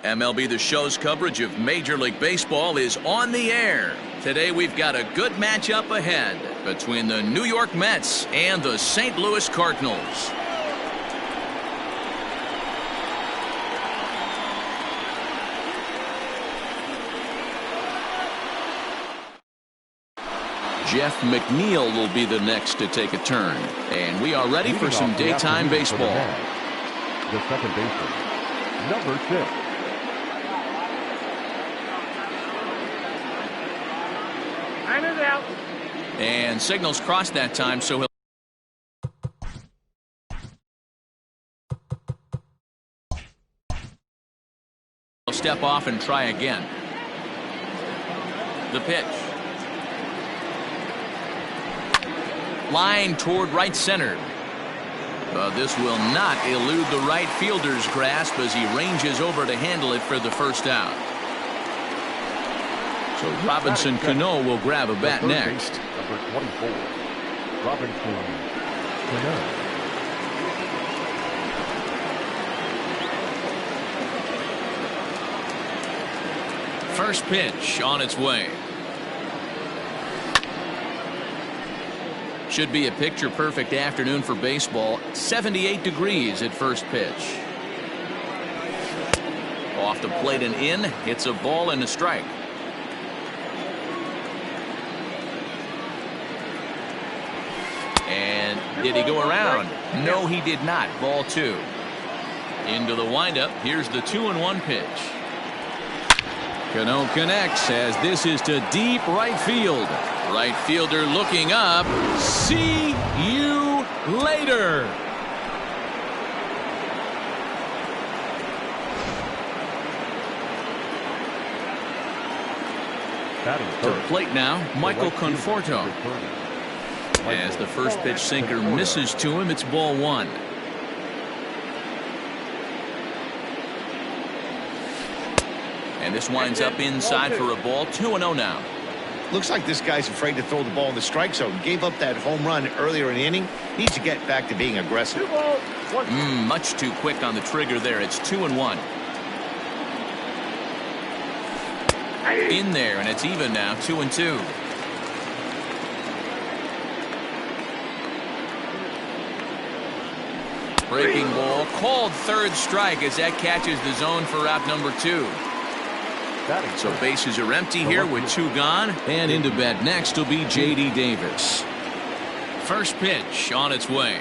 MLB The Show's coverage of Major League Baseball is on the air. Today we've got a good matchup ahead between the New York Mets and the St. Louis Cardinals. Jeff McNeil will be the next to take a turn. And we are ready for some daytime baseball. The second baseman, number 6. Time is out. And signals crossed that time, so he'll step off and try again. The pitch. Line toward right center. This will not elude the right fielder's grasp as he ranges over to handle it for the first out. So Robinson Cano will grab a bat next. Number 24, Robinson Cano. First pitch on its way. Should be a picture-perfect afternoon for baseball. 78 degrees at first pitch. Off the plate and in. It's a ball and a strike. And did he go around? No, he did not. Ball 2. Into the windup. Here's the 2-1 pitch. Cano connects as this is to deep right field. Right fielder looking up. See you later. To the plate now, Michael Conforto. As the first pitch sinker misses to him, it's ball 1. And this winds up inside for a ball. 2-0 now. Looks like this guy's afraid to throw the ball in the strike zone. Gave up that home run earlier in the inning. Needs to get back to being aggressive. Much too quick on the trigger there. It's 2-1. In there, and it's even now. 2-2. Breaking ball called third strike as that catches the zone for out number 2. So bases are empty here with 2 gone. And into bat next will be J.D. Davis. First pitch on its way.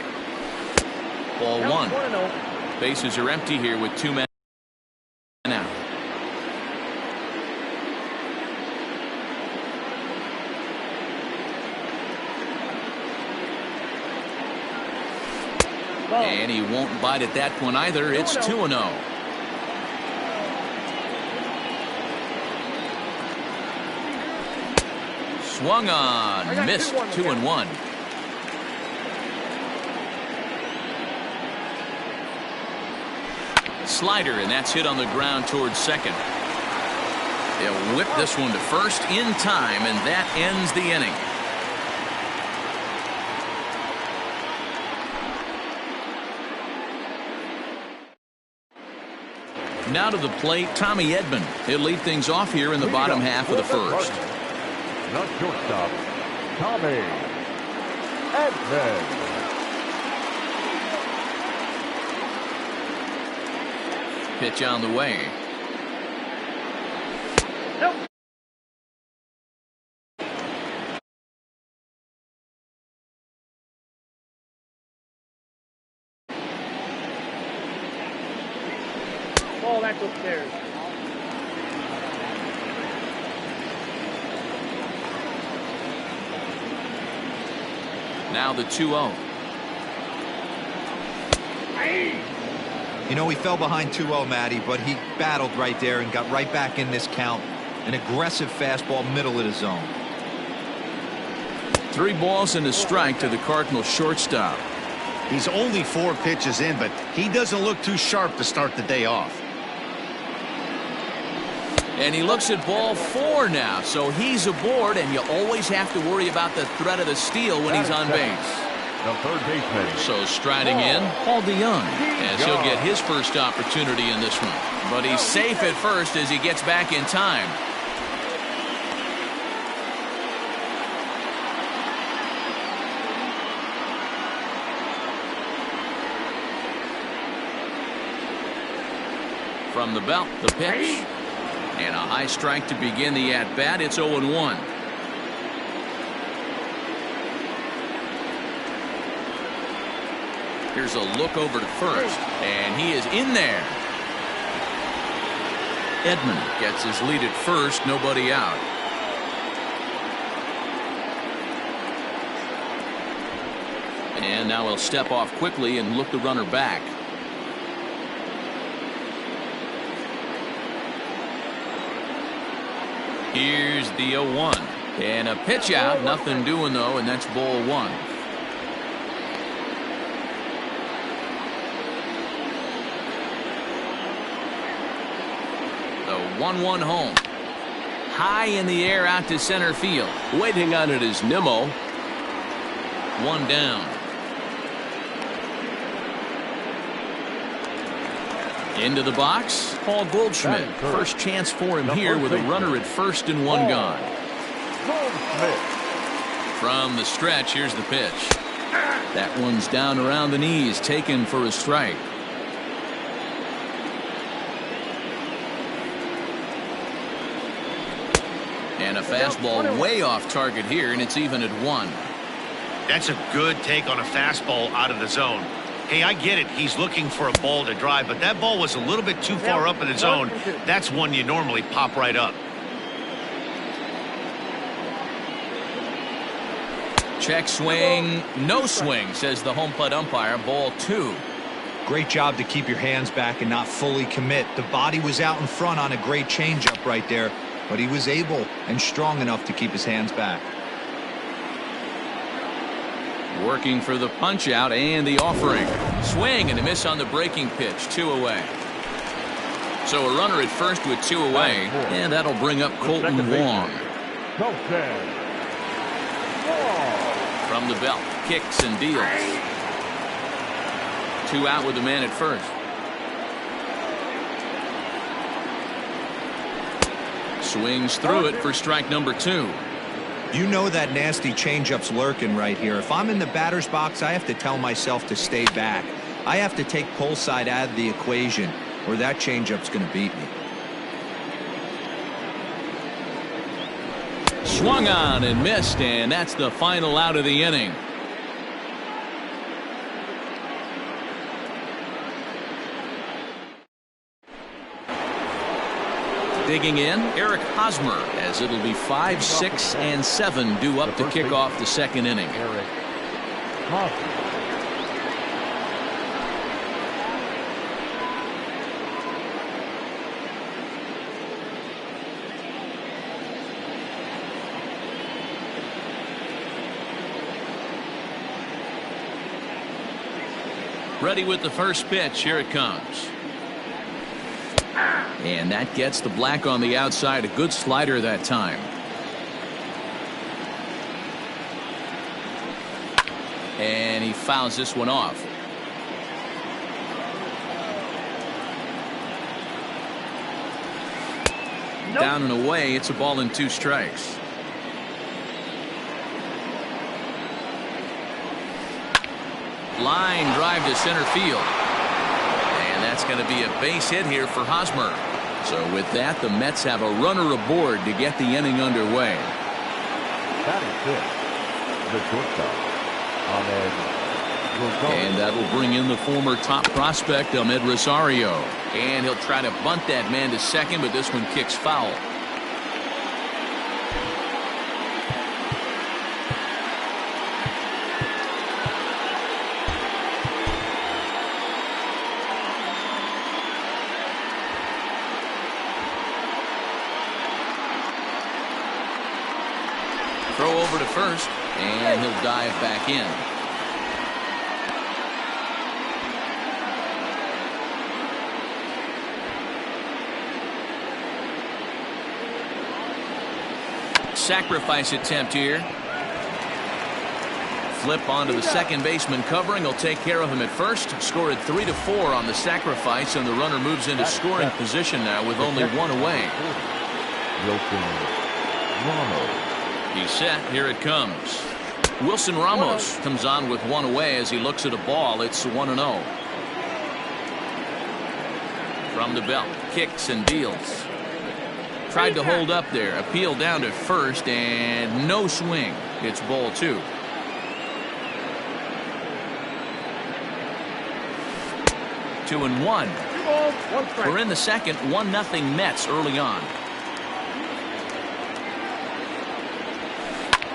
Ball 1. Bases are empty here with 2 men out. And he won't bite at that one either. It's 2-0. Swung on, missed. 2-1. Slider, and that's hit on the ground towards second. They'll whip this one to first in time, and that ends the inning. Now to the plate, Tommy Edman. He'll lead things off here in the bottom half of the first. Not shortstop, Tommy Edman. Pitch on the way. Nope. Ball back upstairs. Now the 2-0. You know, he fell behind 2-0, Matty, but he battled right there and got right back in this count. An aggressive fastball, middle of the zone. 3 balls and a strike to the Cardinals shortstop. He's only 4 pitches in, but he doesn't look too sharp to start the day off. And he looks at ball 4 now, so he's aboard, and you always have to worry about the threat of the steal when he's on base. The third baseman. So striding in, Paul DeYoung, as he'll get his first opportunity in this one. But he's safe at first as he gets back in time. From the belt, the pitch. And a high strike to begin the at-bat. It's 0-1. Here's a look over to first. And he is in there. Edman gets his lead at first. Nobody out. And now he'll step off quickly and look the runner back. Here's the 0-1. And a pitch out. Nothing doing, though, and that's ball one. The 1-1 home. High in the air out to center field. Waiting on it is Nimmo. One down. Into the box, Paul Goldschmidt. First chance for him here with a runner at first and one gone. From the stretch, here's the pitch. That one's down around the knees, taken for a strike. And a fastball way off target here, and it's even at one. That's a good take on a fastball out of the zone. Hey, I get it. He's looking for a ball to drive, but that ball was a little bit too far up in the zone. That's one you normally pop right up. Check swing, no swing, says the home plate umpire. Ball two. Great job to keep your hands back and not fully commit. The body was out in front on a great changeup right there, but he was able and strong enough to keep his hands back. Working for the punch out and the offering. Swing and a miss on the breaking pitch. 2 away. So a runner at first with 2 away, and that'll bring up Colton Wong. From the belt, kicks and deals. 2 out with the man at first. Swings through it for strike number 2. You know that nasty changeup's lurking right here. If I'm in the batter's box, I have to tell myself to stay back. I have to take pull side out of the equation, or that changeup's going to beat me. Swung on and missed, and that's the final out of the inning. Digging in, Eric Hosmer, as it'll be 5, 6, and 7 due up to kick off the second inning. Eric Hosmer. Ready with the first pitch. Here it comes. And that gets the black on the outside. A good slider that time. And he fouls this one off. Nope. Down and away. It's a ball and 2 strikes. Line drive to center field. And that's going to be a base hit here for Hosmer. So with that, the Mets have a runner aboard to get the inning underway. That is it. The shortstop, Ahmed. And that'll bring in the former top prospect, Ahmed Rosario. And he'll try to bunt that man to second, but this one kicks foul. Throw over to first, and he'll dive back in. Sacrifice attempt here. Flip onto the second baseman covering. He'll take care of him at first. Scored 3-4 on the sacrifice, and the runner moves into scoring position now with only one away. He's set. Here it comes. Wilson Ramos comes on with one away as he looks at a ball. It's 1-0. From the belt, kicks and deals. Tried to hold up there. Appeal down to first, and no swing. It's ball 2. Two and one. We're in the second. 1-0 Mets early on.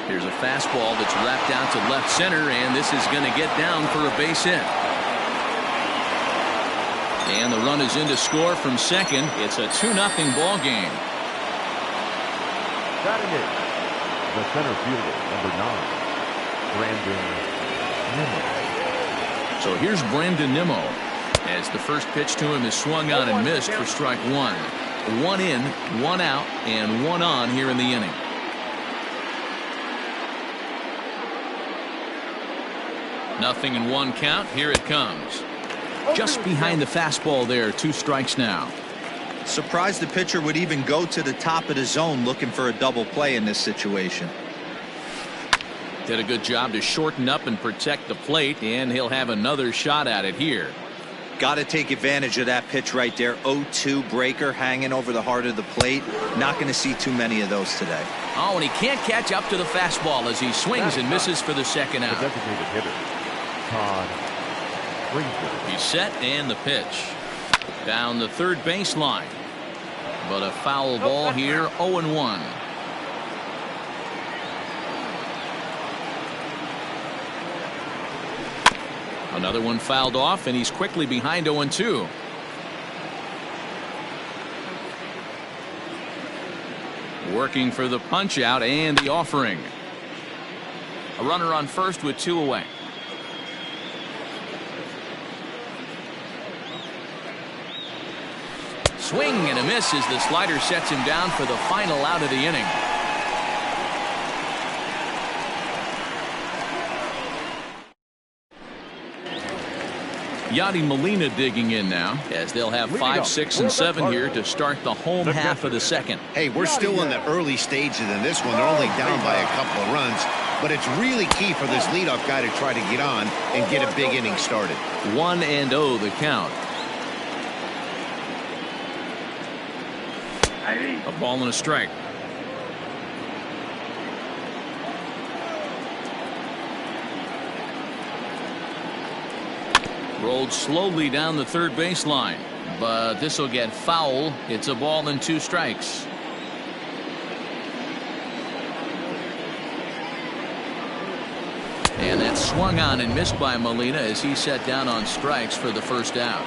Here's a fastball that's wrapped out to left center, and this is going to get down for a base hit. And the run is in to score from second. It's a 2-0 ball game. Batting it, the center fielder, number 9, Brandon Nimmo. So here's Brandon Nimmo as the first pitch to him is swung on and missed for strike 1. 1 in, 1 out, and 1 on here in the inning. Nothing in 1 count. Here it comes. Just behind the fastball there. 2 strikes now. Surprised the pitcher would even go to the top of the zone looking for a double play in this situation. Did a good job to shorten up and protect the plate, and he'll have another shot at it here. Got to take advantage of that pitch right there. 0-2 breaker hanging over the heart of the plate. Not going to see too many of those today. Oh, and he can't catch up to the fastball as he swings and misses for the second out. The designated hitter, Todd Frazier. He's set, and the pitch. Down the third baseline. But a foul ball here, 0-1. Another one fouled off, and he's quickly behind 0-2. Working for the punch out and the offering. A runner on first with 2 away. Swing and a miss as the slider sets him down for the final out of the inning. Yadi Molina digging in now as they'll have 5, 6, and 7 here to start the home half of the second. Hey, we're still in the early stages in this one. They're only down by a couple of runs, but it's really key for this leadoff guy to try to get on and get a big inning started. 1-0 the count. A ball and a strike. Rolled slowly down the third baseline, but this will get foul. It's a ball and 2 strikes. And that's swung on and missed by Molina as he set down on strikes for the first out.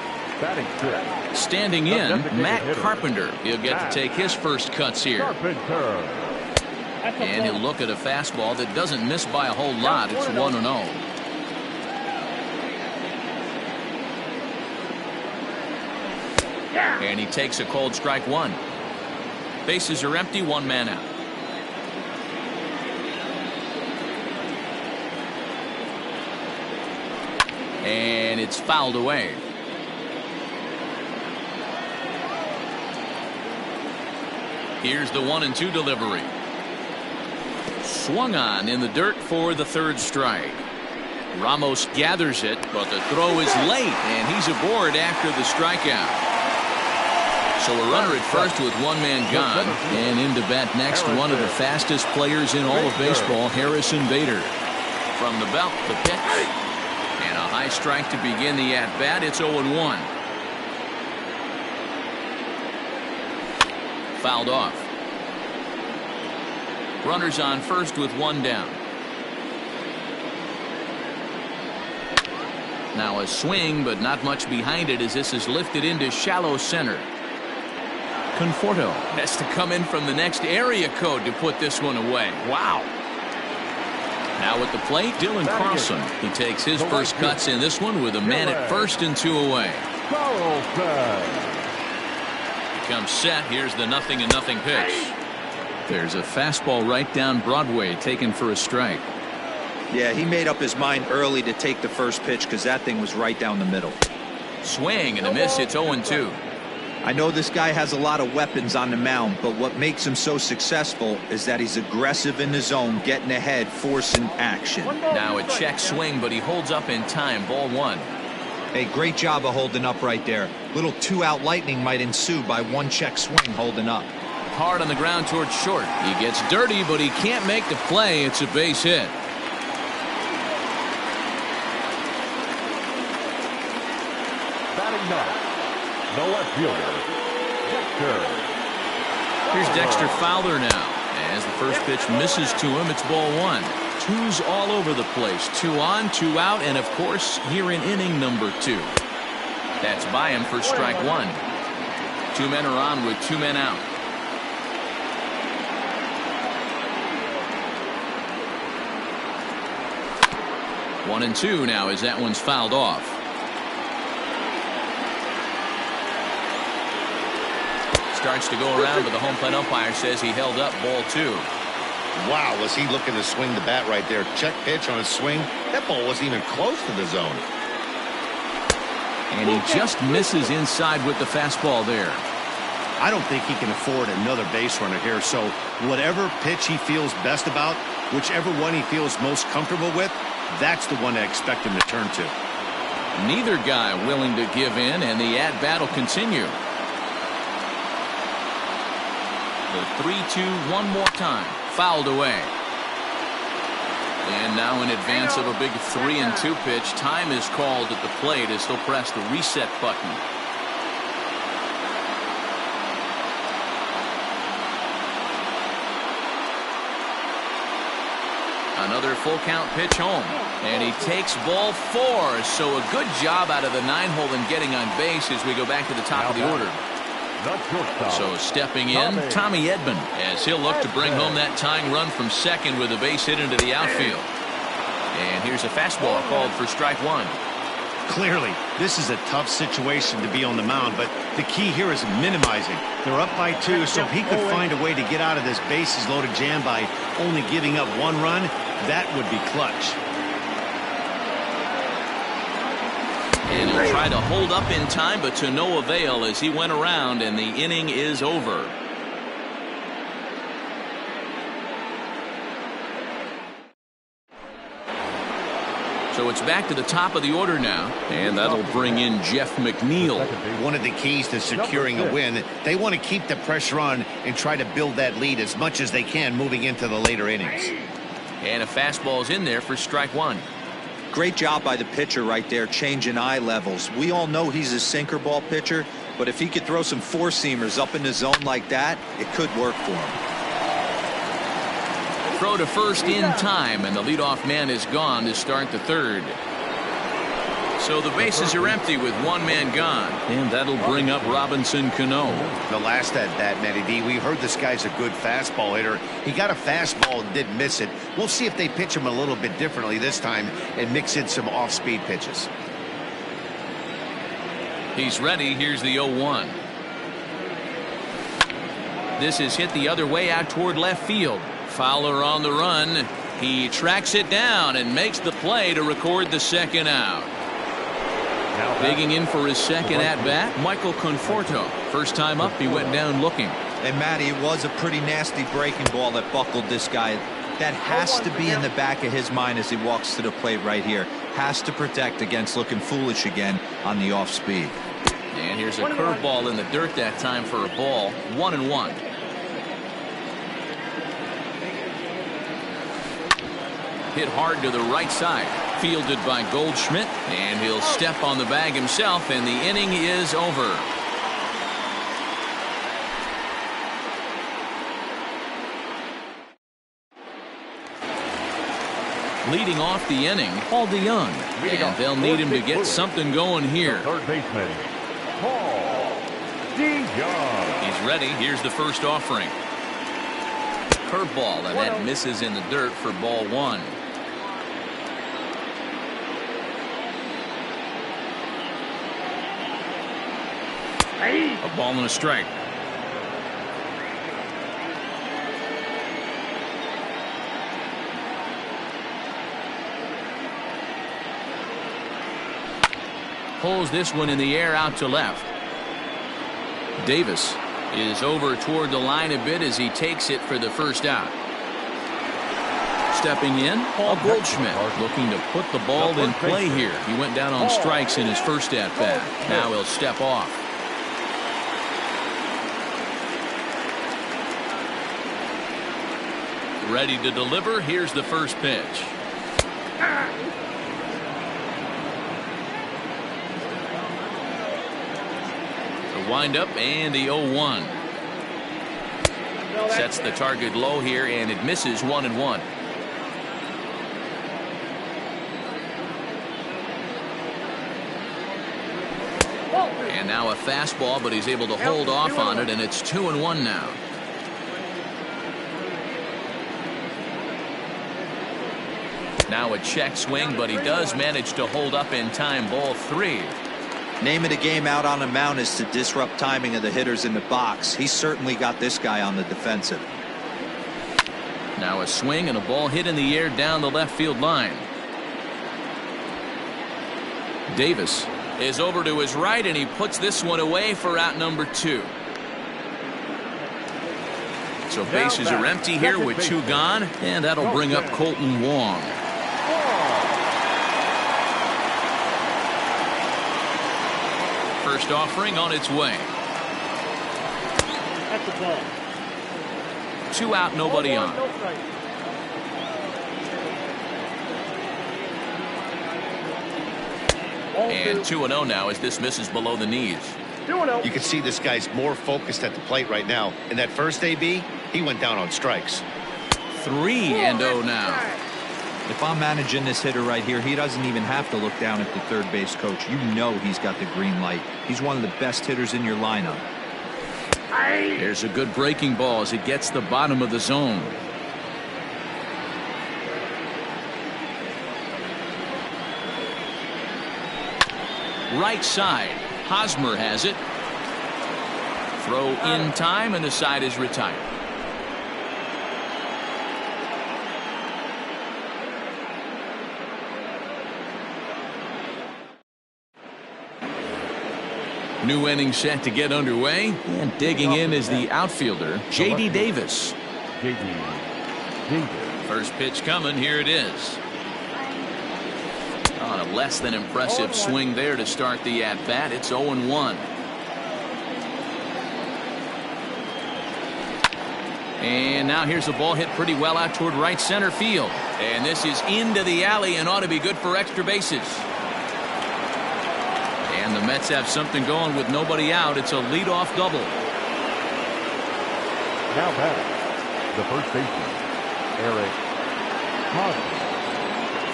Standing in, Matt Carpenter. He'll get to take his first cuts here. And he'll look at a fastball that doesn't miss by a whole lot. It's 1-0. And he takes a cold strike 1. Bases are empty, 1 man out. And it's fouled away. Here's the 1-2 delivery. Swung on in the dirt for the third strike. Ramos gathers it, but the throw is late, and he's aboard after the strikeout. So a runner at first with 1 man gone, and in to bat next, one of the fastest players in all of baseball, Harrison Bader. From the belt, the pitch, and a high strike to begin the at-bat. It's 0-1. Fouled off. Runners on first with 1 down. Now a swing, but not much behind it as this is lifted into shallow center. Conforto has to come in from the next area code to put this one away. Wow. Now at the plate, Dylan Carlson. He takes his first cuts in this one with a man at first and 2 away. Comes set. Here's the 0-0 pitch. There's a fastball right down Broadway taken for a strike. Yeah, he made up his mind early to take the first pitch because that thing was right down the middle. Swing and a miss. It's 0-2. I know this guy has a lot of weapons on the mound, but what makes him so successful is that he's aggressive in the zone, getting ahead, forcing action. Now a check swing, but he holds up in time. Ball 1. Hey, great job of holding up right there. Little 2-out lightning might ensue by 1 check swing holding up. Hard on the ground towards short. He gets dirty, but he can't make the play. It's a base hit. Batting ninth, the left fielder, Dexter. Here's Dexter Fowler now. As the first pitch misses to him, it's ball 1. Twos all over the place. 2 on, 2 out, and of course, here in inning number 2. That's by him for strike 1. 2 men are on with 2 men out. One and 2 now as that one's fouled off. Starts to go around, but the home plate umpire says he held up. Ball 2. Wow, was he looking to swing the bat right there? Check pitch on his swing. That ball wasn't even close to the zone. And he just misses inside with the fastball there. I don't think he can afford another base runner here, so whatever pitch he feels best about, whichever one he feels most comfortable with, that's the one I expect him to turn to. Neither guy willing to give in, and the at-bat will continue. The 3-2 one more time. Fouled away. And now in advance of a big 3-2 pitch, time is called at the plate as he'll press the reset button. Another full count pitch home, and he takes ball 4. So a good job out of the 9-hole in getting on base as we go back to the top of the order. So stepping in, Tommy Edman, as he'll look to bring home that tying run from second with a base hit into the outfield. And here's a fastball called for strike 1. Clearly, this is a tough situation to be on the mound, but the key here is minimizing. They're up by 2, so if he could find a way to get out of this bases loaded jam by only giving up 1 run, that would be clutch. And he'll try to hold up in time, but to no avail as he went around, and the inning is over. So it's back to the top of the order now, and that'll bring in Jeff McNeil. One of the keys to securing a win, they want to keep the pressure on and try to build that lead as much as they can moving into the later innings. And a fastball's in there for strike 1. Great job by the pitcher right there, changing eye levels. We all know he's a sinker ball pitcher, but if he could throw some 4-seamers up in the zone like that, it could work for him. Throw to first in time, and the leadoff man is gone to start the 3rd. So the bases are empty with 1 man gone, and that'll bring up Robinson Cano. The last at bat, Matty D, we heard this guy's a good fastball hitter. He got a fastball and didn't miss it. We'll see if they pitch him a little bit differently this time and mix in some off-speed pitches. He's ready. Here's the 0-1. This is hit the other way out toward left field. Fowler on the run. He tracks it down and makes the play to record the 2nd out. Digging in for his 2nd at-bat, Michael Conforto. First time up, he went down looking. And, Matty, it was a pretty nasty breaking ball that buckled this guy. That has to be in the back of his mind as he walks to the plate right here. Has to protect against looking foolish again on the off-speed. And here's a curveball in the dirt that time for a ball. 1-1. Hit hard to the right side. Fielded by Goldschmidt, and he'll step on the bag himself, and the inning is over. Leading off the inning, Paul DeYoung, and they'll need him to get something going here. Third baseman, Paul DeYoung. He's ready. Here's the first offering. Curveball, and that misses in the dirt for ball 1. A ball and a strike. pulls this one in the air out to left. Davis is over toward the line a bit as he takes it for the first out. Stepping in, Paul Goldschmidt looking to put the ball in play here. He went down on strikes in his first at-bat. Now he'll step off. Ready to deliver. Here's the first pitch. The windup and the 0-1. Sets the target low here, and it misses 1-1. And now a fastball, but he's able to hold off on it, and it's 2-1 now. Now a check swing, but he does manage to hold up in time. Ball 3. Name of the game out on the mound is to disrupt timing of the hitters in the box. He's certainly got this guy on the defensive. Now a swing and a ball hit in the air down the left field line. Davis is over to his right, and he puts this one away for out number 2. So bases are empty here with 2 gone, and that'll bring up Colton Wong. First offering on its way. That's a ball. 2 out, nobody on. And 2-0 now as this misses below the knees. You can see this guy's more focused at the plate right now. In that first AB, he went down on strikes. 3-0 now. If I'm managing this hitter right here, he doesn't even have to look down at the third base coach. You know he's got the green light. He's one of the best hitters in your lineup. There's a good breaking ball as it gets the bottom of the zone. Right side. Hosmer has it. Throw in time, and the side is retired. New inning set to get underway, and digging in is the outfielder, J.D. Davis. J.D. Davis. First pitch coming. Here it is. On a less than impressive swing there to start the at-bat. It's 0-1. And now here's a ball hit pretty well out toward right center field. And this is into the alley and ought to be good for extra bases. And the Mets have something going with nobody out. It's a leadoff double. Now batting, the first baseman, Eric Hosmer.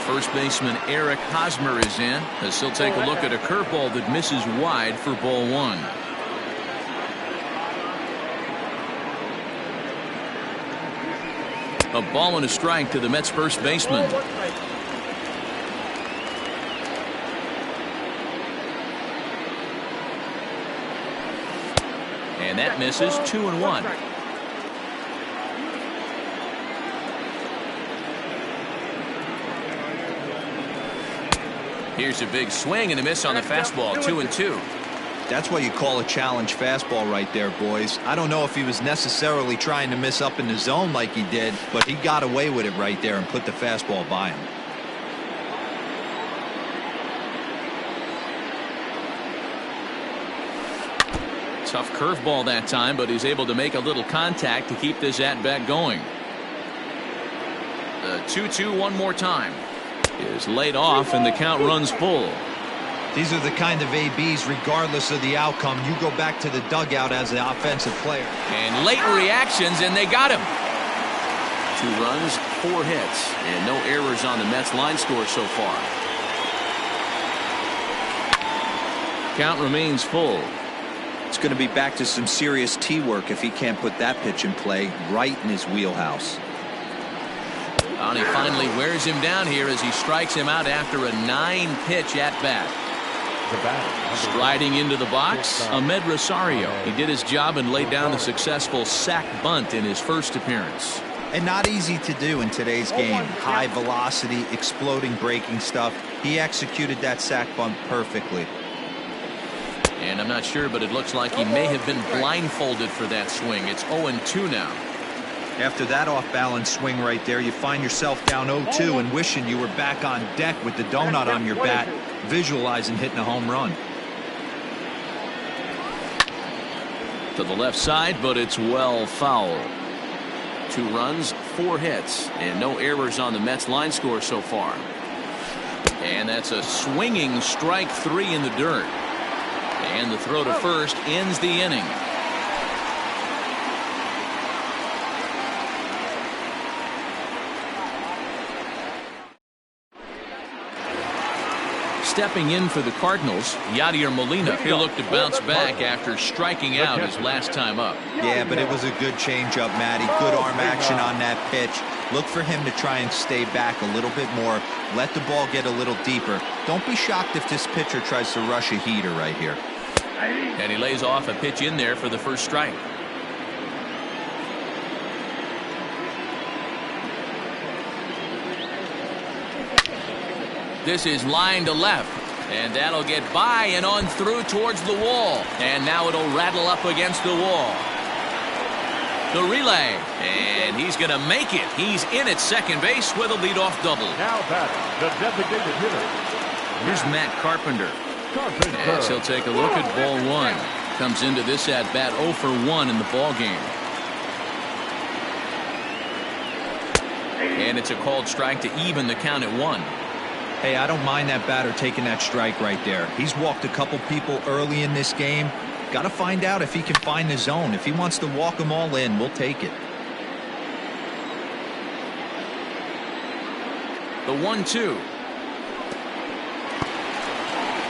First baseman Eric Hosmer is in as he'll take a look at a curveball that misses wide for ball 1. A ball and a strike to the Mets first baseman. And that misses. 2-1. Here's a big swing and a miss on the fastball. 2-2. That's what you call a challenge fastball right there, boys. I don't know if he was necessarily trying to miss up in the zone like he did, but he got away with it right there and put the fastball by him. Tough curveball that time, but he's able to make a little contact to keep this at-bat going. The 2-2 one more time is laid off, and the count runs full. These are the kind of ABs, regardless of the outcome, you go back to the dugout as the offensive player. And late reactions, and they got him. 2 runs, 4 hits, and no errors on the Mets line score so far. Count remains full. It's going to be back to some serious tee work if he can't put that pitch in play right in his wheelhouse. And he finally wears him down here as he strikes him out after a 9-pitch at-bat. Striding into the box, Ahmed Rosario. He did his job and laid down a successful sac bunt in his first appearance. And not easy to do in today's game. High velocity, exploding breaking stuff. He executed that sac bunt perfectly. And I'm not sure, but it looks like he may have been blindfolded for that swing. It's 0-2 now. After that off-balance swing right there, you find yourself down 0-2 and wishing you were back on deck with the donut on your bat, visualizing hitting a home run. To the left side, but it's well foul. 2 runs, 4 hits, and no errors on the Mets line score so far. And that's a swinging strike 3 in the dirt. And the throw to first ends the inning. Stepping in for the Cardinals, Yadier Molina. He looked to bounce back after striking out his last time up. Yeah, but it was a good changeup, Matty. Good arm action on that pitch. Look for him to try and stay back a little bit more. Let the ball get a little deeper. Don't be shocked if this pitcher tries to rush a heater right here. And he lays off a pitch in there for the first strike. This is line to left, and that'll get by and on through towards the wall. And now it'll rattle up against the wall. The relay, and he's going to make it. He's in at second base with a leadoff double. Now batting, the designated hitter. Here's Matt Carpenter. As he'll take a look at ball 1. Comes into this at bat 0 for 1 in the ball game. And it's a called strike to even the count at 1. Hey, I don't mind that batter taking that strike right there. He's walked a couple people early in this game. Got to find out if he can find the zone. If he wants to walk them all in, we'll take it. The 1-2.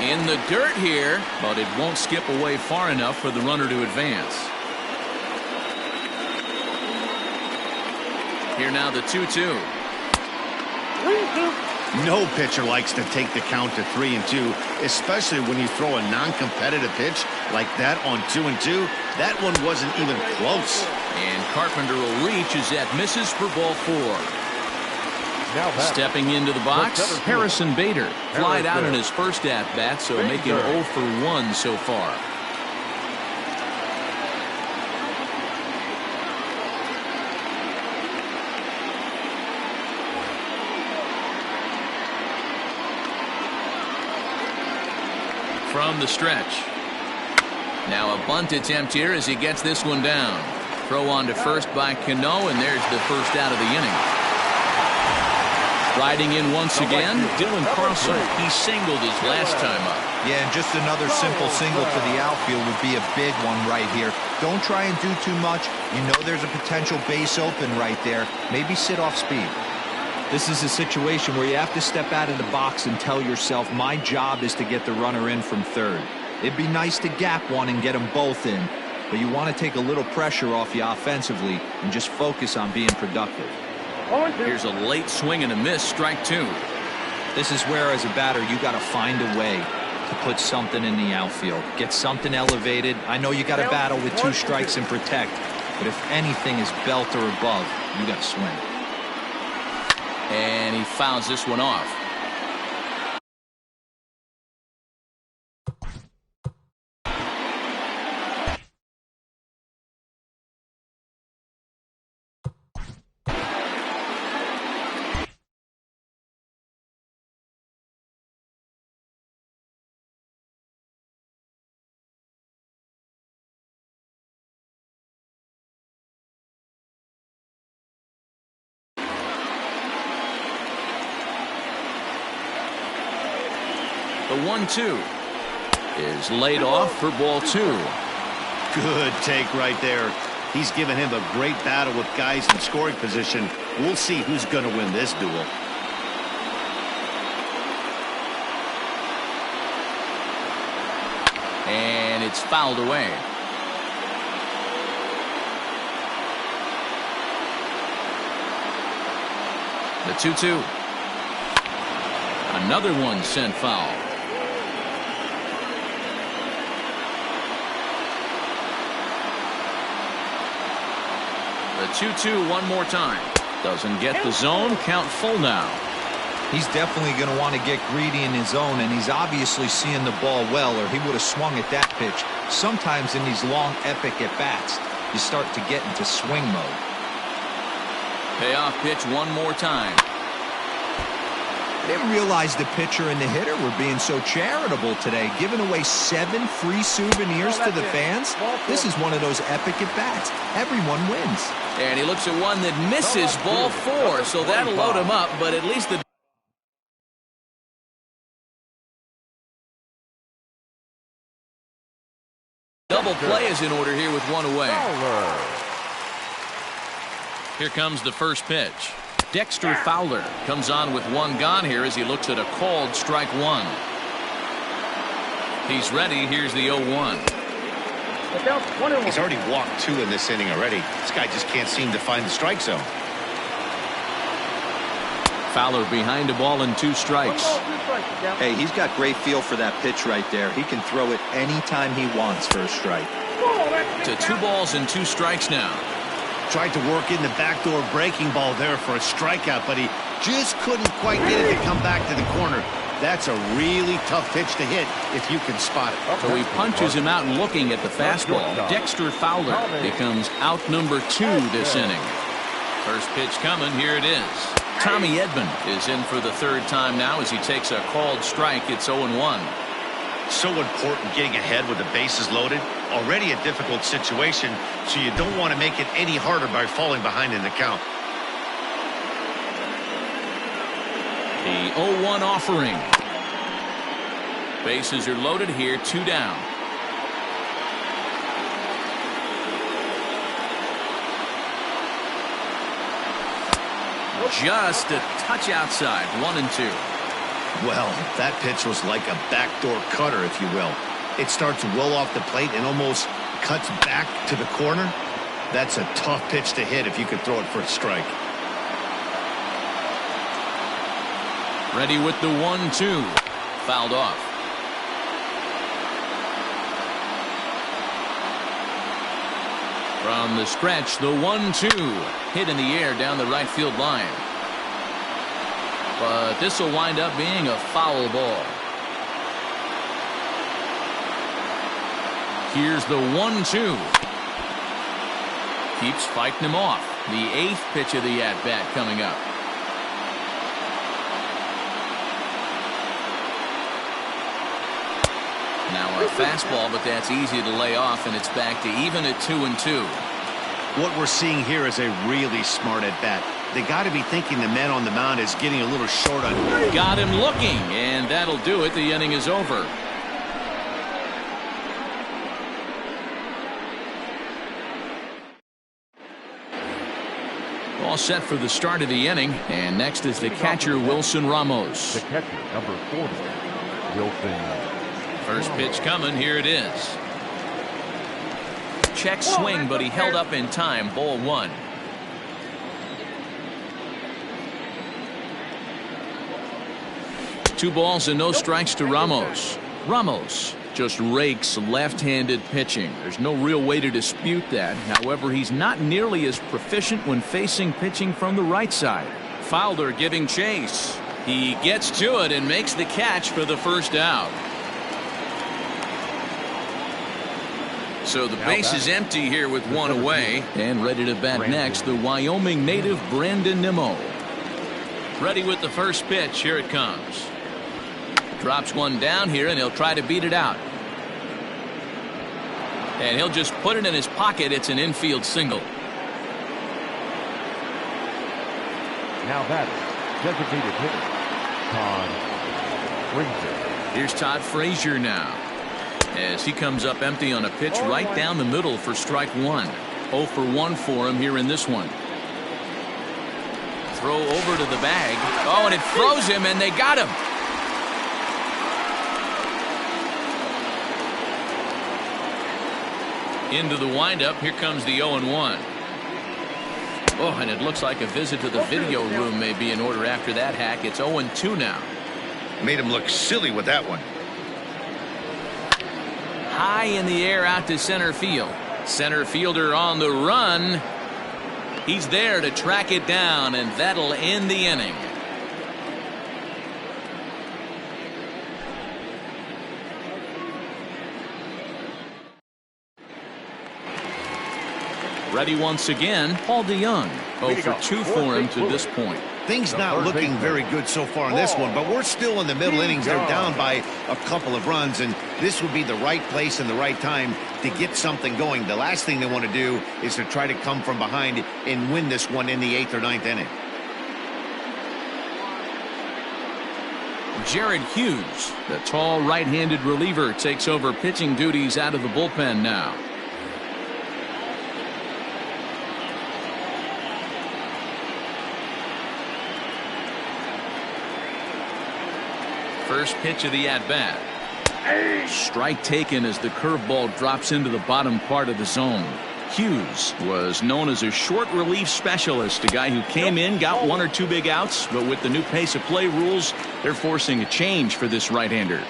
In the dirt here, but it won't skip away far enough for the runner to advance. Here now the 2-2. No pitcher likes to take the count to 3-2, especially when you throw a non-competitive pitch like that on 2-2. That one wasn't even close. And Carpenter will reach as that misses for ball 4. Now stepping into the box, Harrison Bader. Flied out in his first at-bat, so making 0 for 1 so far. From the stretch. Now a bunt attempt here as he gets this one down. Throw on to first by Cano, and there's the first out of the inning. Riding in once again, Dylan Carlson. He singled his last time up. Yeah, and just another simple single to the outfield would be a big one right here. Don't try and do too much. You know there's a potential base open right there. Maybe sit off speed. This is a situation where you have to step out of the box and tell yourself, my job is to get the runner in from third. It'd be nice to gap one and get them both in, but you want to take a little pressure off you offensively and just focus on being productive. Here's a late swing and a miss, strike 2. This is where, as a batter, you got to find a way to put something in the outfield. Get something elevated. I know you got to battle with 2 strikes and protect, but if anything is belt or above, you got to swing. And he fouls this one off. The 1-2 is laid off for ball 2. Good take right there. He's given him a great battle with guys in scoring position. We'll see who's going to win this duel. And it's fouled away. The 2-2. Another one sent foul. The 2-2 one more time. Doesn't get the zone. Count full now. He's definitely going to want to get greedy in his zone, and he's obviously seeing the ball well, or he would have swung at that pitch. Sometimes in these long, epic at-bats, you start to get into swing mode. Payoff pitch one more time. I didn't realize the pitcher and the hitter were being so charitable today, giving away 7 free souvenirs to the fans. This is one of those epic at-bats. Everyone wins. And he looks at one that misses, ball 4, so that'll load him up, but at least the double play is in order here with one away. Here comes the first pitch. Dexter Fowler comes on with one gone here as he looks at a called strike 1. He's ready. Here's the 0-1. He's already walked 2 in this inning already. This guy just can't seem to find the strike zone. Fowler behind a ball and 2 strikes. Hey, he's got great feel for that pitch right there. He can throw it anytime he wants for a strike. To 2 balls and 2 strikes now. Tried to work in the backdoor breaking ball there for a strikeout, but he just couldn't quite get it to come back to the corner. That's a really tough pitch to hit if you can spot it. So he punches him out looking at the fastball. Dexter Fowler becomes out number 2 this inning. First pitch coming. Here it is. Tommy Edman is in for the 3rd time now as he takes a called strike. It's 0-1. So important getting ahead with the bases loaded. Already a difficult situation, so you don't want to make it any harder by falling behind in the count. The 0-1 offering. Bases are loaded here, 2 down. Just a touch outside, 1-2. Well, that pitch was like a backdoor cutter, if you will. It starts well off the plate and almost cuts back to the corner. That's a tough pitch to hit if you could throw it for a strike. Ready with the 1-2. Fouled off. From the stretch, the 1-2. Hit in the air down the right field line. But this will wind up being a foul ball. Here's the 1-2. Keeps fighting him off. The 8th pitch of the at-bat coming up. Now a fastball, but that's easy to lay off, and it's back to even at 2-2. What we're seeing here is a really smart at-bat. They got to be thinking the man on the mound is getting a little short on him. Got him looking, and that'll do it. The inning is over. All set for the start of the inning, and next is the catcher, Wilson Ramos. The catcher, number 40, Wilson. First pitch coming. Here it is. Check swing, but he held up in time. Ball 1. Two balls and no strikes to Ramos. Ramos just rakes left-handed pitching. There's no real way to dispute that. However, he's not nearly as proficient when facing pitching from the right side. Fowler giving chase. He gets to it and makes the catch for the first out. So the base is empty here with 1 away. And ready to bat next, the Wyoming native Brandon Nimmo. Ready with the first pitch. Here it comes. Drops one down here, and he'll try to beat it out. And he'll just put it in his pocket. It's an infield single. Now that designated hitter, Todd Frazier. Here's Todd Frazier now, as he comes up empty on a pitch right down the middle for strike 1. 0 for 1 for him here in this one. Throw over to the bag. Oh, and it froze him, and they got him. Into the windup. Here comes the 0-1. Oh, and it looks like a visit to the video room may be in order after that hack. It's 0-2 now. Made him look silly with that one. High in the air out to center field. Center fielder on the run. He's there to track it down, and that'll end the inning. Ready once again, Paul DeYoung. 0 for 2 for him to this point. Things not looking very good so far in this one, but we're still in the middle innings. They're down by a couple of runs, and this would be the right place and the right time to get something going. The last thing they want to do is to try to come from behind and win this one in the 8th or 9th inning. Jared Hughes, the tall right-handed reliever, takes over pitching duties out of the bullpen now. First pitch of the at-bat. Strike taken as the curveball drops into the bottom part of the zone. Hughes was known as a short relief specialist, a guy who came in, got 1 or 2 big outs, but with the new pace of play rules, they're forcing a change for this right-hander.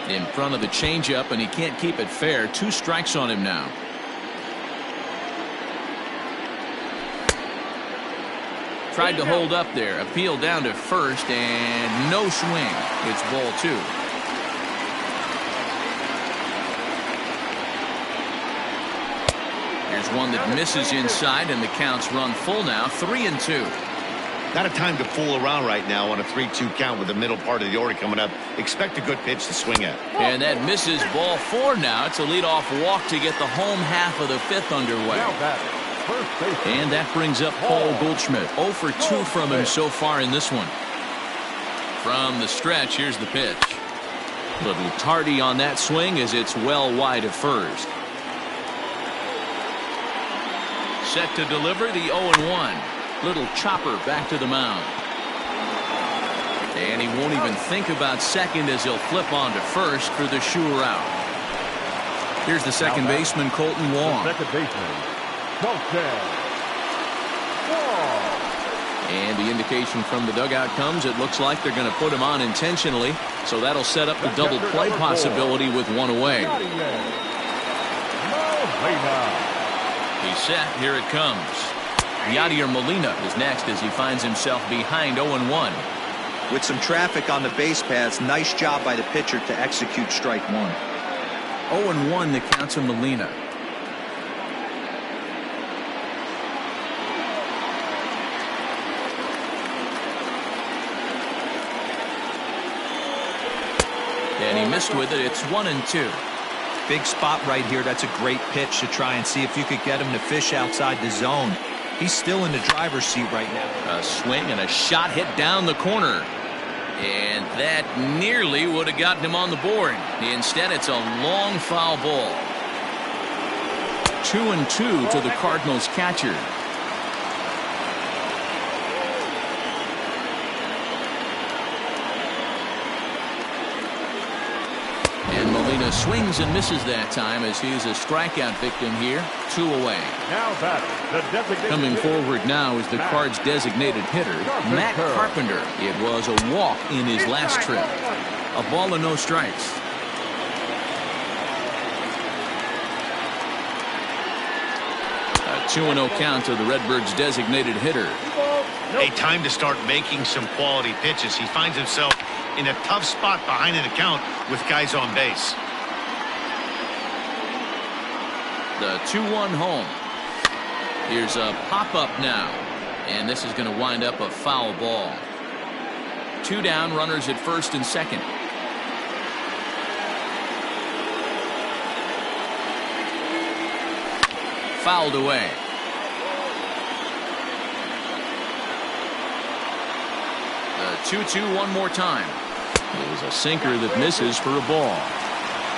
In front of the changeup, and he can't keep it fair. 2 strikes on him now. Tried to hold up there. Appeal down to first, and no swing. It's ball 2. Here's one that misses inside, and the count's run full now. 3-2. Not a time to fool around right now on a 3-2 count with the middle part of the order coming up. Expect a good pitch to swing at. And that misses ball 4 now. It's a leadoff walk to get the home half of the 5th underway. And that brings up Paul Goldschmidt. 0 for 2 from him so far in this one. From the stretch, here's the pitch. A little tardy on that swing as it's well wide of first. Set to deliver the 0-1. Little chopper back to the mound. And he won't even think about second as he'll flip on to first for the sure out. Here's the second baseman, Colton Wong. Second baseman, Colton Wong. And the indication from the dugout comes, it looks like they're going to put him on intentionally. So that'll set up the double play possibility with 1 away. He's set. Here it comes. Yadier Molina is next as he finds himself behind 0-1. With some traffic on the base paths, nice job by the pitcher to execute strike 1. 0-1 the count to Molina. And he missed with it. It's 1-2. Big spot right here. That's a great pitch to try and see if you could get him to fish outside the zone. He's still in the driver's seat right now. A swing and a shot hit down the corner. And that nearly would have gotten him on the board. Instead, it's a long foul ball. 2-2 to the Cardinals catcher. And Molina swings and misses that time as he's a strikeout victim here. 2 away. Now batter, the designated Coming forward now is the Cards' designated hitter, Matt Carpenter. It was a walk in his last trip. A ball and no strikes. A 2-0 count to the Redbirds' designated hitter. A time to start making some quality pitches. He finds himself in a tough spot behind an account with guys on base. The 2-1 home. Here's a pop-up now. And this is going to wind up a foul ball. 2 down, runners at first and second. Fouled away. The 2-2 one more time. It was a sinker that misses for a ball.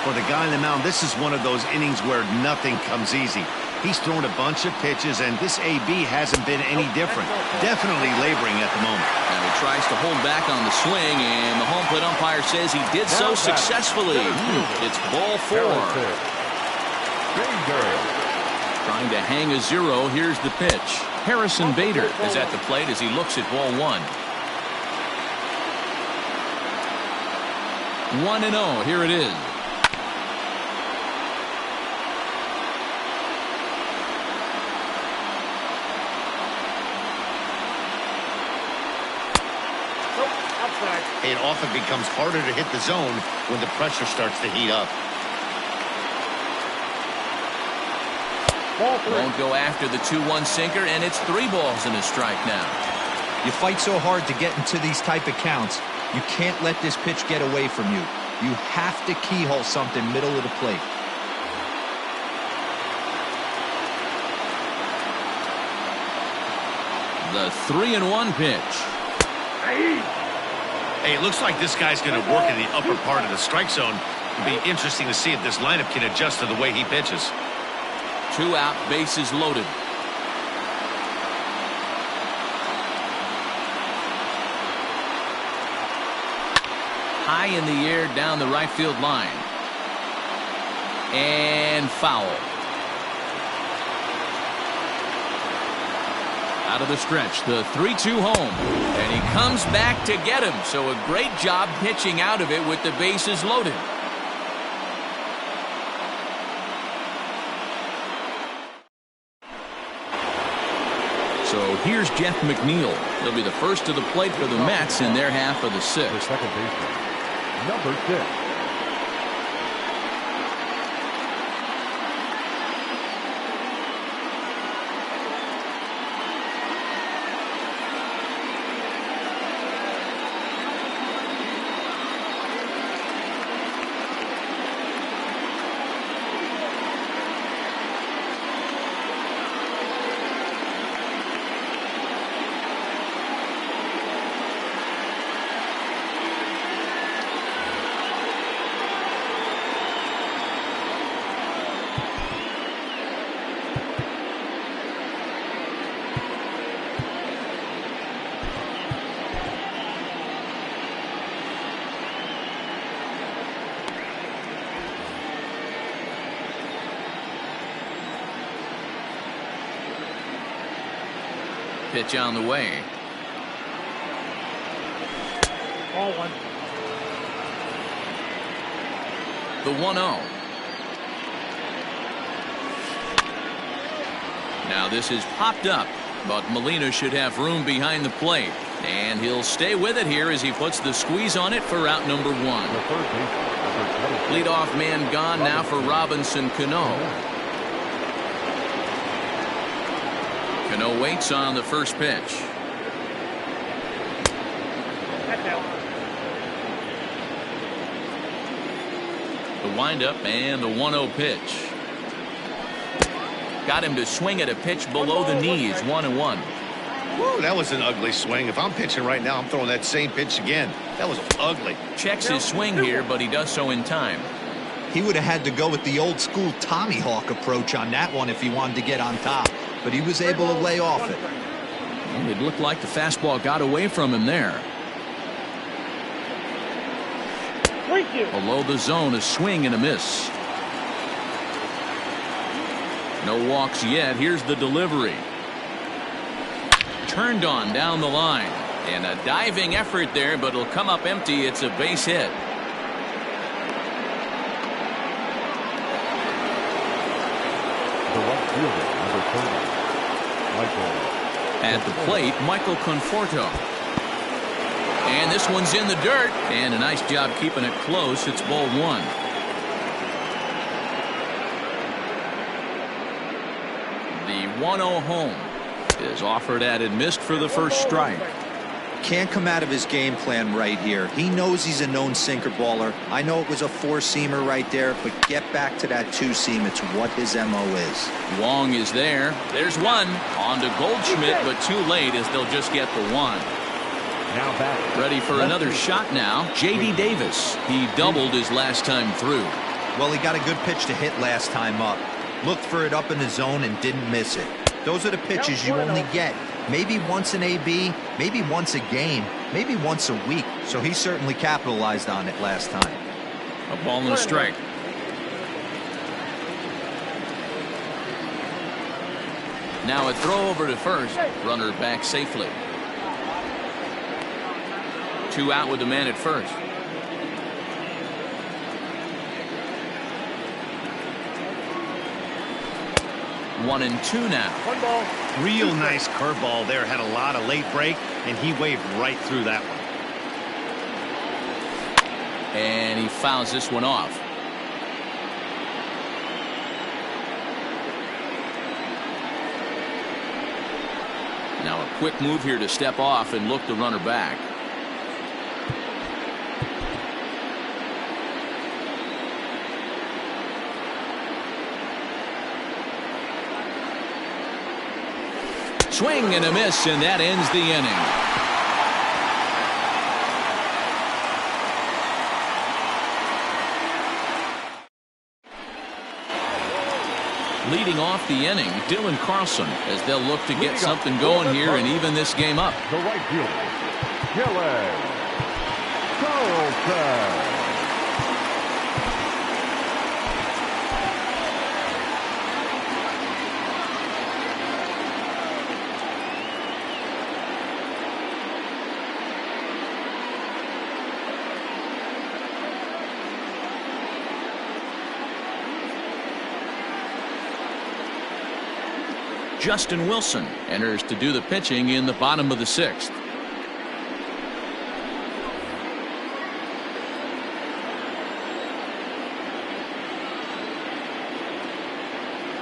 For the guy on the mound, this is one of those innings where nothing comes easy. He's thrown a bunch of pitches, and this AB hasn't been any different. Definitely laboring at the moment. And he tries to hold back on the swing, and the home plate umpire says he did so successfully. It's ball 4. Trying to hang a 0. Here's the pitch. Harrison Bader is at the plate as he looks at ball 1. 1-0. Here it is. It often becomes harder to hit the zone when the pressure starts to heat up. Ball 3. Won't go after the 2-1 sinker, and it's 3 balls and a strike now. You fight so hard to get into these type of counts. You can't let this pitch get away from you. You have to keyhole something middle of the plate. The 3-1 pitch. Hey, it looks like this guy's going to work in the upper part of the strike zone. It'll be interesting to see if this lineup can adjust to the way he pitches. 2 out, bases loaded. High in the air down the right field line. And foul. Out of the stretch, the 3-2 home. And he comes back to get him. So a great job pitching out of it with the bases loaded. So here's Jeff McNeil. He'll be the first to the plate for the Mets in their half of the 6th. The second baseman, number 6. Pitch on the way. Ball 1. The 1-0. Now this is popped up, but Molina should have room behind the plate. And he'll stay with it here as he puts the squeeze on it for out number 1. The third baseman, number 20. Leadoff man gone now for Robinson Cano. Cano waits on the first pitch. That's out. The windup and the 1-0 pitch. Got him to swing at a pitch below the knees. 1-1. Woo, that was an ugly swing. If I'm pitching right now, I'm throwing that same pitch again. That was ugly. Checks his swing here, but he does so in time. He would have had to go with the old school Tommy Hawk approach on that one if he wanted to get on top. But he was able to lay off it. Well, it looked like the fastball got away from him there. Below the zone, a swing and a miss. No walks yet. Here's the delivery. Turned on down the line. And a diving effort there, but it'll come up empty. It's a base hit. The right fielder, number 30. At the plate, Michael Conforto. And this one's in the dirt. And a nice job keeping it close. It's ball 1. The 1-0 home is offered at and missed for the first strike. Can't come out of his game plan right here. He knows he's a known sinker baller. I know it was a 4-seamer right there, but get back to that 2-seam. It's what his MO is. Wong is there. There's one. On to Goldschmidt, but too late as they'll just get the 1. Now back. Ready for another shot now. J.D. Davis. He doubled his last time through. Well, he got a good pitch to hit last time up. Looked for it up in the zone and didn't miss it. Those are the pitches you only get. Maybe once an AB, maybe once a game, maybe once a week. So he certainly capitalized on it last time. A ball and a strike. Now a throw over to first. Runner back safely. 2 out with the man at first. 1-2 now. 1 ball. Real nice curveball there. Had a lot of late break, and he waved right through that one. And he fouls this one off. Now a quick move here to step off and look the runner back. Swing and a miss, and that ends the inning. Leading off the inning, Dylan Carlson, as they'll look to get something going here and even this game up. The right fielder, Dylan Carlson. Justin Wilson enters to do the pitching in the bottom of the 6th.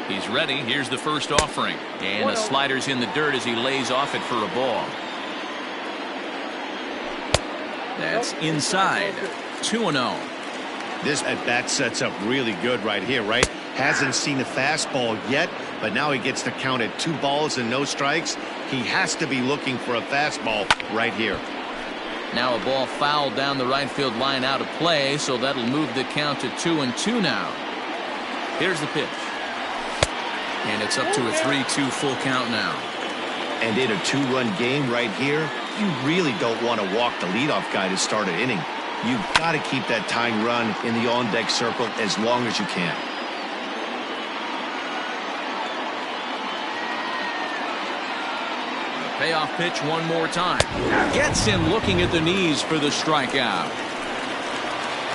He's ready. Here's the first offering. And a slider's in the dirt as he lays off it for a ball. That's inside. 2-0. This at-bat sets up really good right here, right? Hasn't seen a fastball yet, but now he gets to count at 2 balls and no strikes. He has to be looking for a fastball right here. Now a ball fouled down the right field line out of play, so that'll move the count to 2-2 now. Here's the pitch. And it's up to a 3-2 full count now. And in a 2-run game right here, you really don't want to walk the leadoff guy to start an inning. You've got to keep that tying run in the on-deck circle as long as you can. Payoff pitch one more time. Gets him looking at the knees for the strikeout.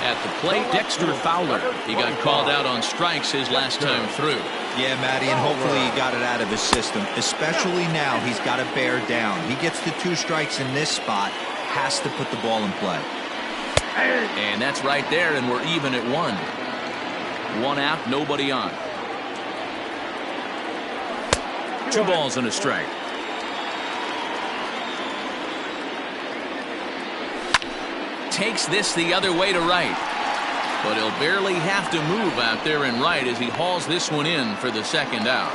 At the plate, Dexter Fowler. He got called out on strikes his last time through. Yeah, Matty, and hopefully he got it out of his system. Especially now, he's got to bear down. He gets the 2 strikes in this spot, has to put the ball in play. And that's right there, and we're even at 1. 1 out, nobody on. 2 balls and a strike. Takes this the other way to right. But he'll barely have to move out there in right as he hauls this one in for the 2nd out.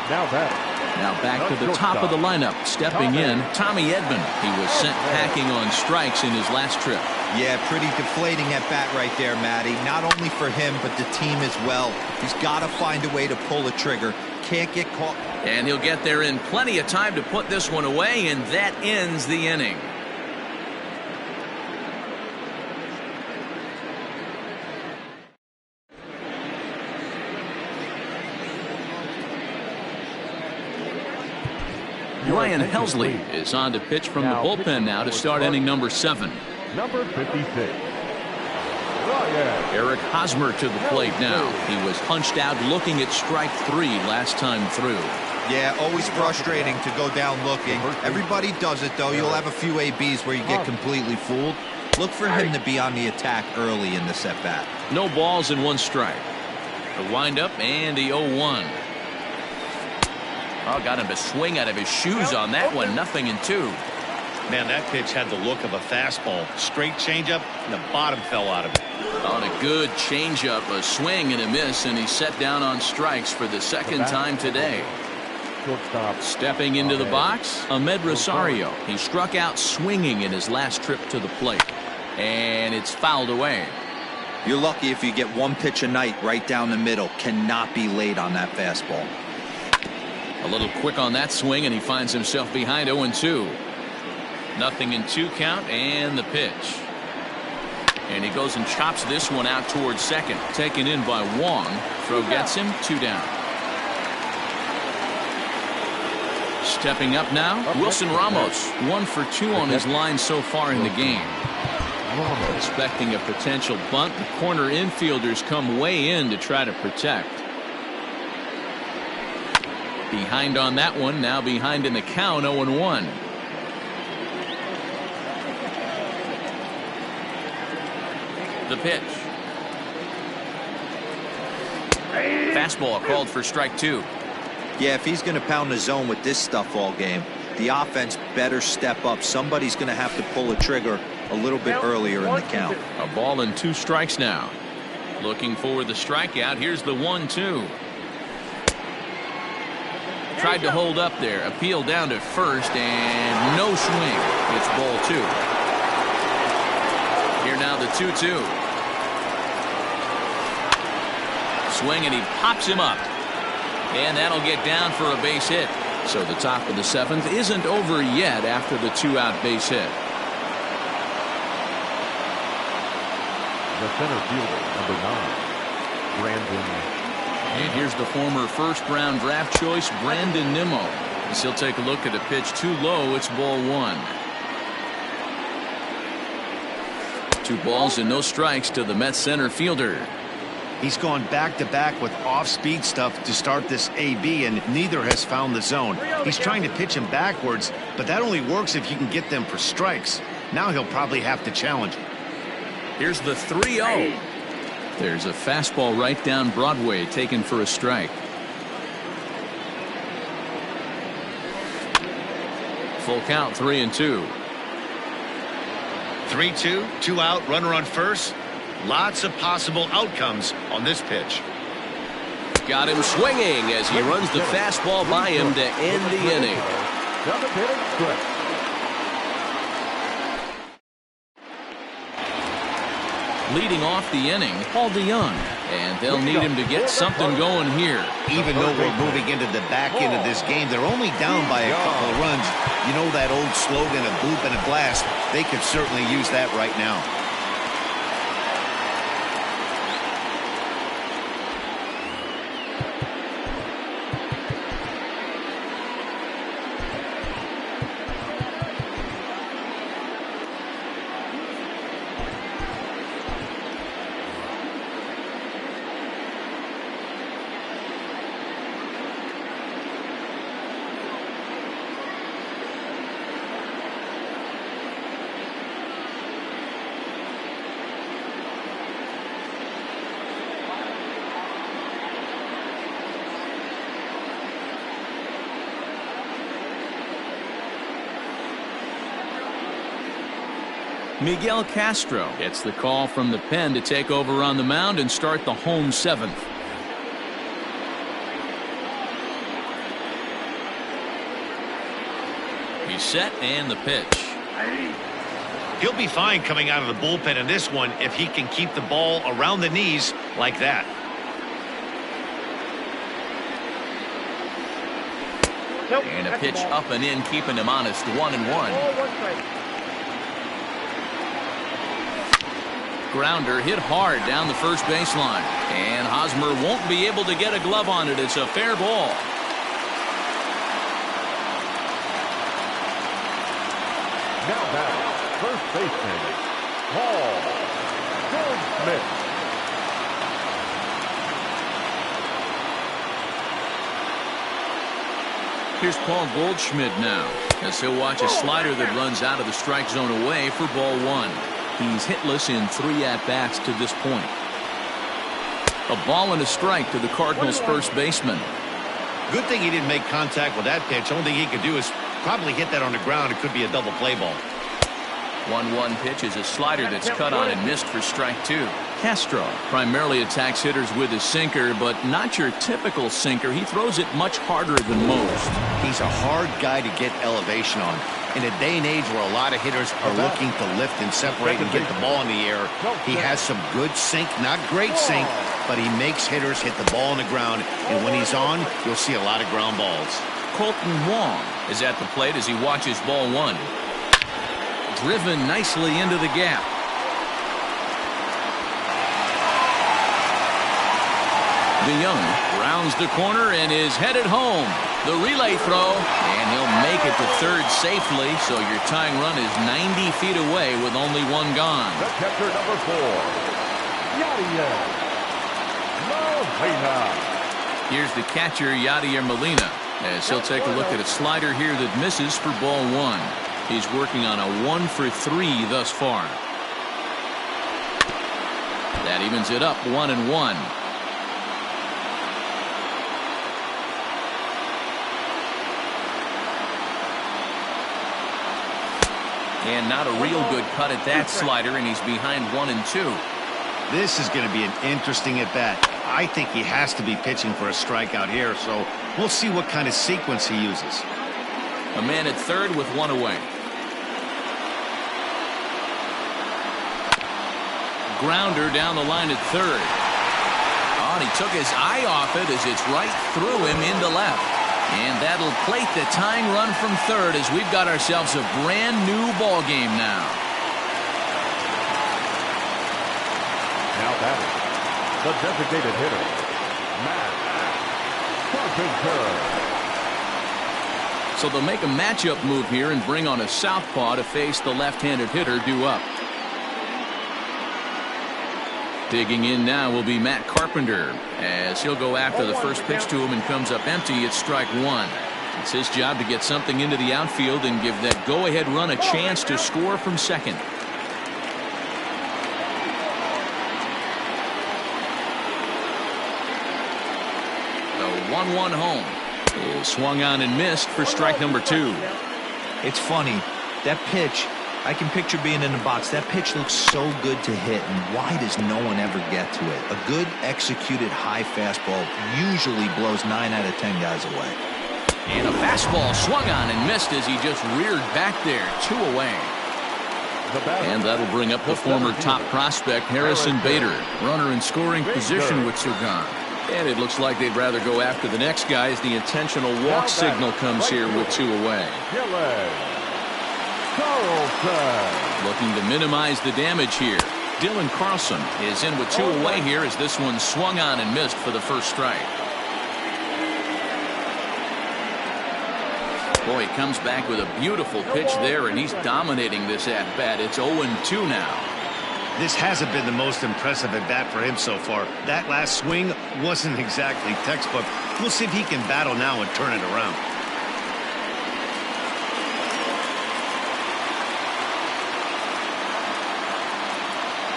Now back to the top of the lineup. Stepping in, Tommy Edman. He was sent packing on strikes in his last trip. Yeah, pretty deflating at bat right there, Matty. Not only for him, but the team as well. He's got to find a way to pull a trigger. Can't get caught. And he'll get there in plenty of time to put this one away, and that ends the inning. Ryan Helsley is on to pitch from the bullpen now to start inning number 7. Number 56. Eric Hosmer to the plate now. He was hunched out looking at strike 3 last time through. Yeah, always frustrating to go down looking. Everybody does it, though. You'll have a few ABs where you get completely fooled. Look for him to be on the attack early in the at-bat. No balls and 1 strike. The windup and the 0-1. Oh, got him to swing out of his shoes on that one. 0-2. Man, that pitch had the look of a fastball. Straight changeup, and the bottom fell out of it. On a good changeup, a swing and a miss, and he's set down on strikes for the 2nd time today. Stepping into the box, Ahmed Rosario. He struck out swinging in his last trip to the plate. And it's fouled away. You're lucky if you get 1 pitch a night right down the middle. Cannot be late on that fastball. A little quick on that swing, and he finds himself behind 0-2. 0-2 count, and the pitch. And he goes and chops this one out towards 2nd. Taken in by Wong. Throw gets him, 2 down. Stepping up now, Wilson Ramos. 1 for 2 on his line so far in the game. Expecting a potential bunt. The corner infielders come way in to try to protect. Behind on that one, now behind in the count, 0-1. The pitch. Fastball called for strike 2. Yeah, if he's going to pound the zone with this stuff all game, the offense better step up. Somebody's going to have to pull a trigger a little bit earlier in the count. A ball and 2 strikes now. Looking for the strikeout. Here's the 1-2. Tried to hold up there. Appeal down to first, and no swing. It's ball 2. Here now the 2-2. Swing, and he pops him up. And that'll get down for a base hit. So the top of the 7th isn't over yet after the 2-out base hit. The center fielder, number 9, Brandon. And here's the former first-round draft choice, Brandon Nimmo. As he'll take a look at a pitch too low. It's ball 1. 2 balls and no strikes to the Mets center fielder. He's gone back-to-back with off-speed stuff to start this AB, and neither has found the zone. He's trying to pitch him backwards, but that only works if you can get them for strikes. Now he'll probably have to challenge him. Here's the 3-0. There's a fastball right down Broadway, taken for a strike. Full count, 3-2. 3-2, 2 out, runner on first. Lots of possible outcomes on this pitch. Got him swinging as he runs the fastball by him to end the inning. Leading off the inning, Paul DeYoung, and they'll need him to get something going here. Even though we're moving into the back end of this game, they're only down by a couple of runs. You know that old slogan, a boop and a blast. They could certainly use that right now. Miguel Castro gets the call from the pen to take over on the mound and start the home 7th. He's set, and the pitch. He'll be fine coming out of the bullpen in this one if he can keep the ball around the knees like that. And a pitch up and in, keeping him honest, 1-1. Grounder hit hard down the first baseline, and Hosmer won't be able to get a glove on it. It's a fair ball. Now back, first baseman, Paul Goldschmidt. Here's Paul Goldschmidt now, as he'll watch a slider that runs out of the strike zone away for ball 1. He's hitless in 3 at-bats to this point. A ball and a strike to the Cardinals' first baseman. Good thing he didn't make contact with that pitch. Only thing he could do is probably hit that on the ground. It could be a double play ball. 1-1 pitch is a slider that's cut on and missed for strike 2. Castro primarily attacks hitters with his sinker, but not your typical sinker. He throws it much harder than most. He's a hard guy to get elevation on. In a day and age where a lot of hitters are looking to lift and separate and get the ball in the air, he has some good sink, not great sink, but he makes hitters hit the ball on the ground, and when he's on, you'll see a lot of ground balls. Colton Wong is at the plate as he watches ball 1. Driven nicely into the gap. DeYoung rounds the corner and is headed home. The relay throw, and he'll make it to third safely, so your tying run is 90 feet away with only 1 gone. The catcher, number 4, Yadier Molina. Here's the catcher, Yadier Molina, as he'll take a look at a slider here that misses for ball 1. He's working on a 1-for-3 thus far. That evens it up, 1-1. And not a real good cut at that slider, and he's behind 1-2. This is going to be an interesting at-bat. I think he has to be pitching for a strikeout here, so we'll see what kind of sequence he uses. A man at third with one away. Grounder down the line at third. Oh, and he took his eye off it as it's right through him into left. And that'll plate the tying run from third as we've got ourselves a brand new ball game now. Now batting, the designated hitter, Matt Carpenter. So they'll make a matchup move here and bring on a southpaw to face the left-handed hitter due up. Digging in now will be Matt Carpenter as he'll go after the first pitch to him and comes up empty. It's strike one. It's his job to get something into the outfield and give that go-ahead run a chance to score from second. The 1-1 home is swung on and missed for strike number two. It's funny, that pitch, I can picture being in the box. That pitch looks so good to hit, and why does no one ever get to it? A good executed high fastball usually blows 9 out of 10 guys away. And a fastball swung on and missed as he just reared back there, 2 away. And that'll bring up the former top prospect Harrison Bader. Runner in scoring position with 2 gone. And it looks like they'd rather go after the next guy as the intentional walk signal comes here with 2 away. Looking to minimize the damage here. Dylan Carlson is in with 2 away here as this one swung on and missed for the first strike. Boy, he comes back with a beautiful pitch there, and he's dominating this at-bat. It's 0-2 now. This hasn't been the most impressive at-bat for him so far. That last swing wasn't exactly textbook. We'll see if he can battle now and turn it around.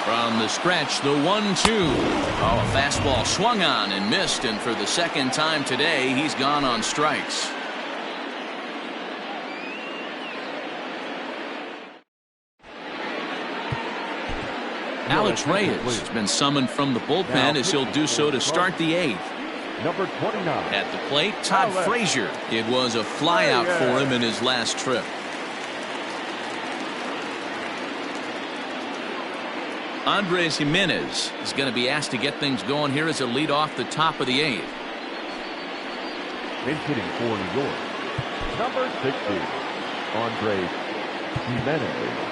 From the stretch, the 1-2. Oh, a fastball swung on and missed, and for the second time today, he's gone on strikes. Alex Reyes has been summoned from the bullpen as he'll do so to start the 8th. Number 29. At the plate, Todd Frazier. It was a flyout for him in his last trip. Andres Jimenez is going to be asked to get things going here as a lead off the top of the 8th. In hitting for New York, number 60, Andres Jimenez.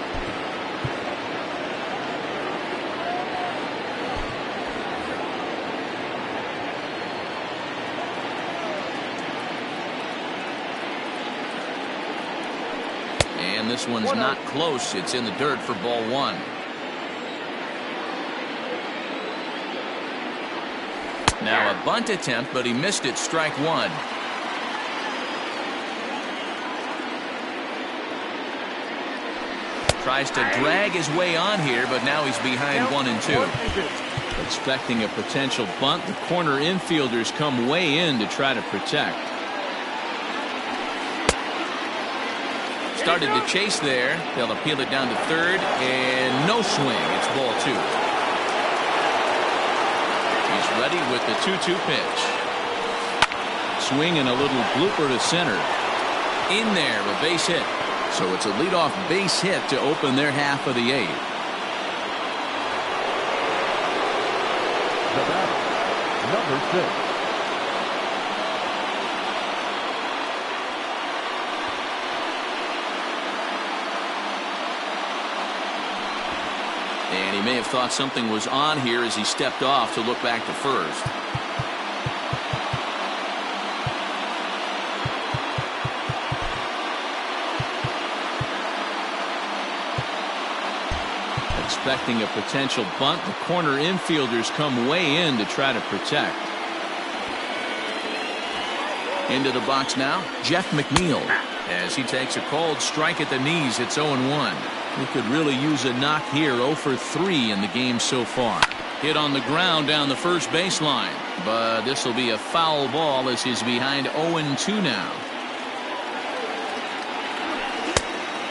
And this one's not close. It's in the dirt for ball 1. Now a bunt attempt, but he missed it. Strike 1. Tries to drag his way on here, but now he's behind 1-2. Expecting a potential bunt. The corner infielders come way in to try to protect. Started to chase there. They'll appeal it down to third, and no swing. It's ball 2. He's ready with the 2-2 pitch. Swing and a little blooper to center. In there, a base hit. So it's a leadoff base hit to open their half of the 8th. The batter, number 6. And he may have thought something was on here as he stepped off to look back to first. Expecting a potential bunt. The corner infielders come way in to try to protect. Into the box now, Jeff McNeil. As he takes a cold strike at the knees, it's 0-1. He could really use a knock here. 0 for 3 in the game so far. Hit on the ground down the first baseline, but this will be a foul ball as he's behind 0-2 now.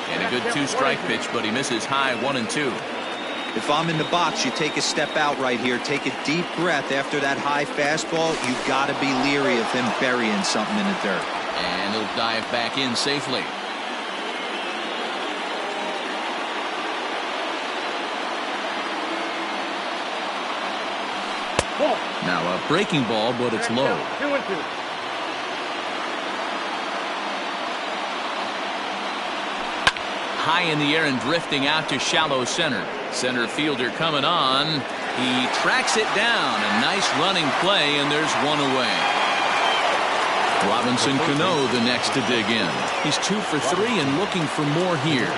And good two-strike pitch, but he misses high 1-2. If I'm in the box, you take a step out right here. Take a deep breath after that high fastball. You got to be leery of him burying something in the dirt. And he'll dive back in safely. Now a breaking ball, but it's low. 2-2. High in the air and drifting out to shallow center. Center fielder coming on. He tracks it down. A nice running play, and there's one away. Robinson Cano the next to dig in. He's 2 for 3 and looking for more here.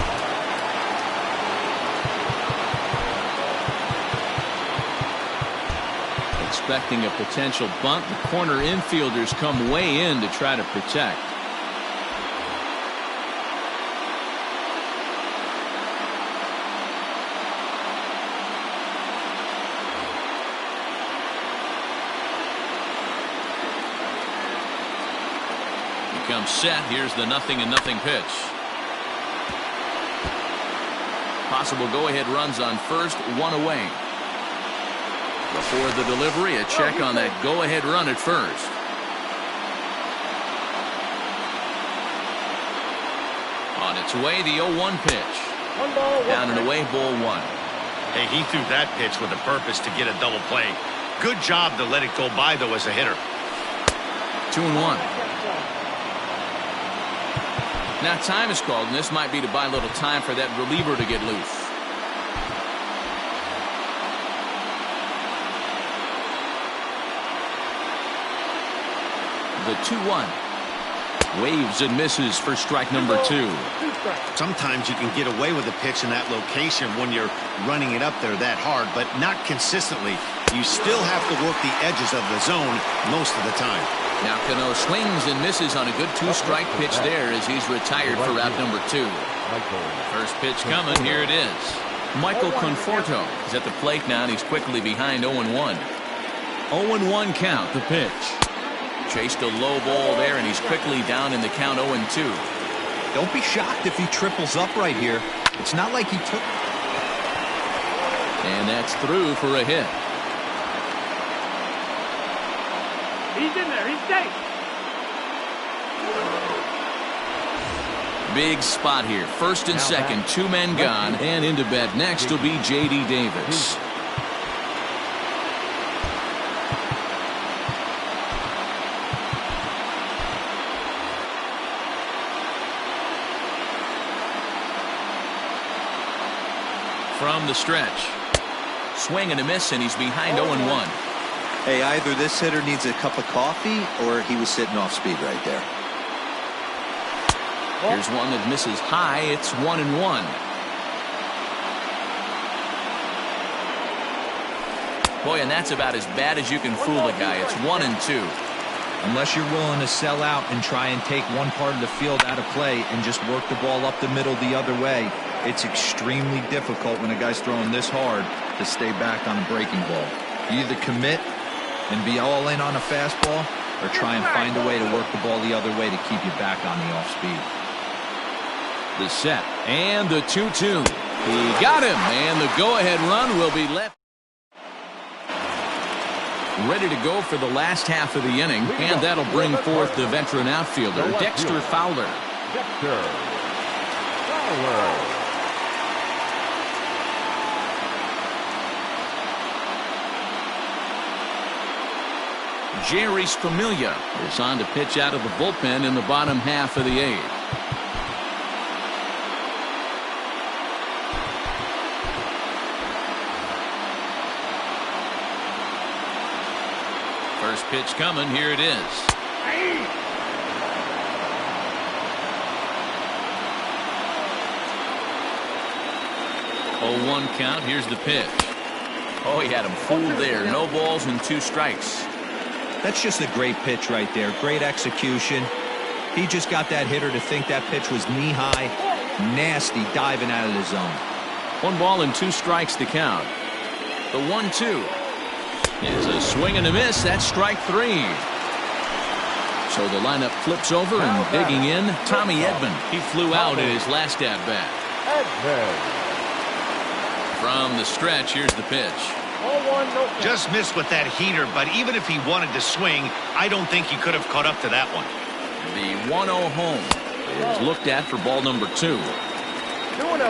Expecting a potential bunt. The corner infielders come way in to try to protect. Comes set. Here's the 0-0 pitch. Possible go-ahead runs on first, 1 away. Before the delivery, a check on that go-ahead run at first. On its way, the 0-1 pitch. Down and away, ball 1. Hey, he threw that pitch with a purpose to get a double play. Good job to let it go by, though, as a hitter. 2-1. Now time is called, and this might be to buy a little time for that reliever to get loose. The 2-1. Waves and misses for strike number 2. Sometimes you can get away with a pitch in that location when you're running it up there that hard, but not consistently. You still have to work the edges of the zone most of the time. Now Cano swings and misses on a good two-strike pitch there as he's retired for out number 2. First pitch coming. Here it is. Michael Conforto is at the plate now, and he's quickly behind 0-1. 0-1 count, the pitch. Chased a low ball there, and he's quickly down in the count 0-2. Don't be shocked if he triples up right here. It's not like he took. And that's through for a hit. He's in there. He's safe. Big spot here. First and second, 2 men gone, and into bat next will be J.D. Davis. From the stretch. Swing and a miss, and he's behind 0-1. Hey, either this hitter needs a cup of coffee or he was sitting off speed right there. Here's one that misses high. It's 1-1. Boy, and that's about as bad as you can fool a guy. It's 1-2. Unless you're willing to sell out and try and take one part of the field out of play and just work the ball up the middle the other way, it's extremely difficult when a guy's throwing this hard to stay back on a breaking ball. You either commit and be all in on a fastball or try and find a way to work the ball the other way to keep you back on the off speed. The set and the 2-2. He got him, and the go-ahead run will be left. Ready to go for the last half of the inning, and that'll bring forth the veteran outfielder, Dexter Fowler. Dexter Fowler. Jerry Familia is on to pitch out of the bullpen in the bottom half of the 8th. First pitch coming. Here it is. 0-1 count. Here's the pitch. Oh, he had him fooled there. No balls and 2 strikes. That's just a great pitch right there. Great execution. He just got that hitter to think that pitch was knee-high. Nasty diving out of the zone. 1 ball and 2 strikes to count. The 1-2 is a swing and a miss. That's strike 3. So the lineup flips over, and digging in, Tommy Edman. He flew out in his last at-bat. From the stretch, here's the pitch. Just missed with that heater, but even if he wanted to swing, I don't think he could have caught up to that one. The 1-0 home is looked at for ball number 2.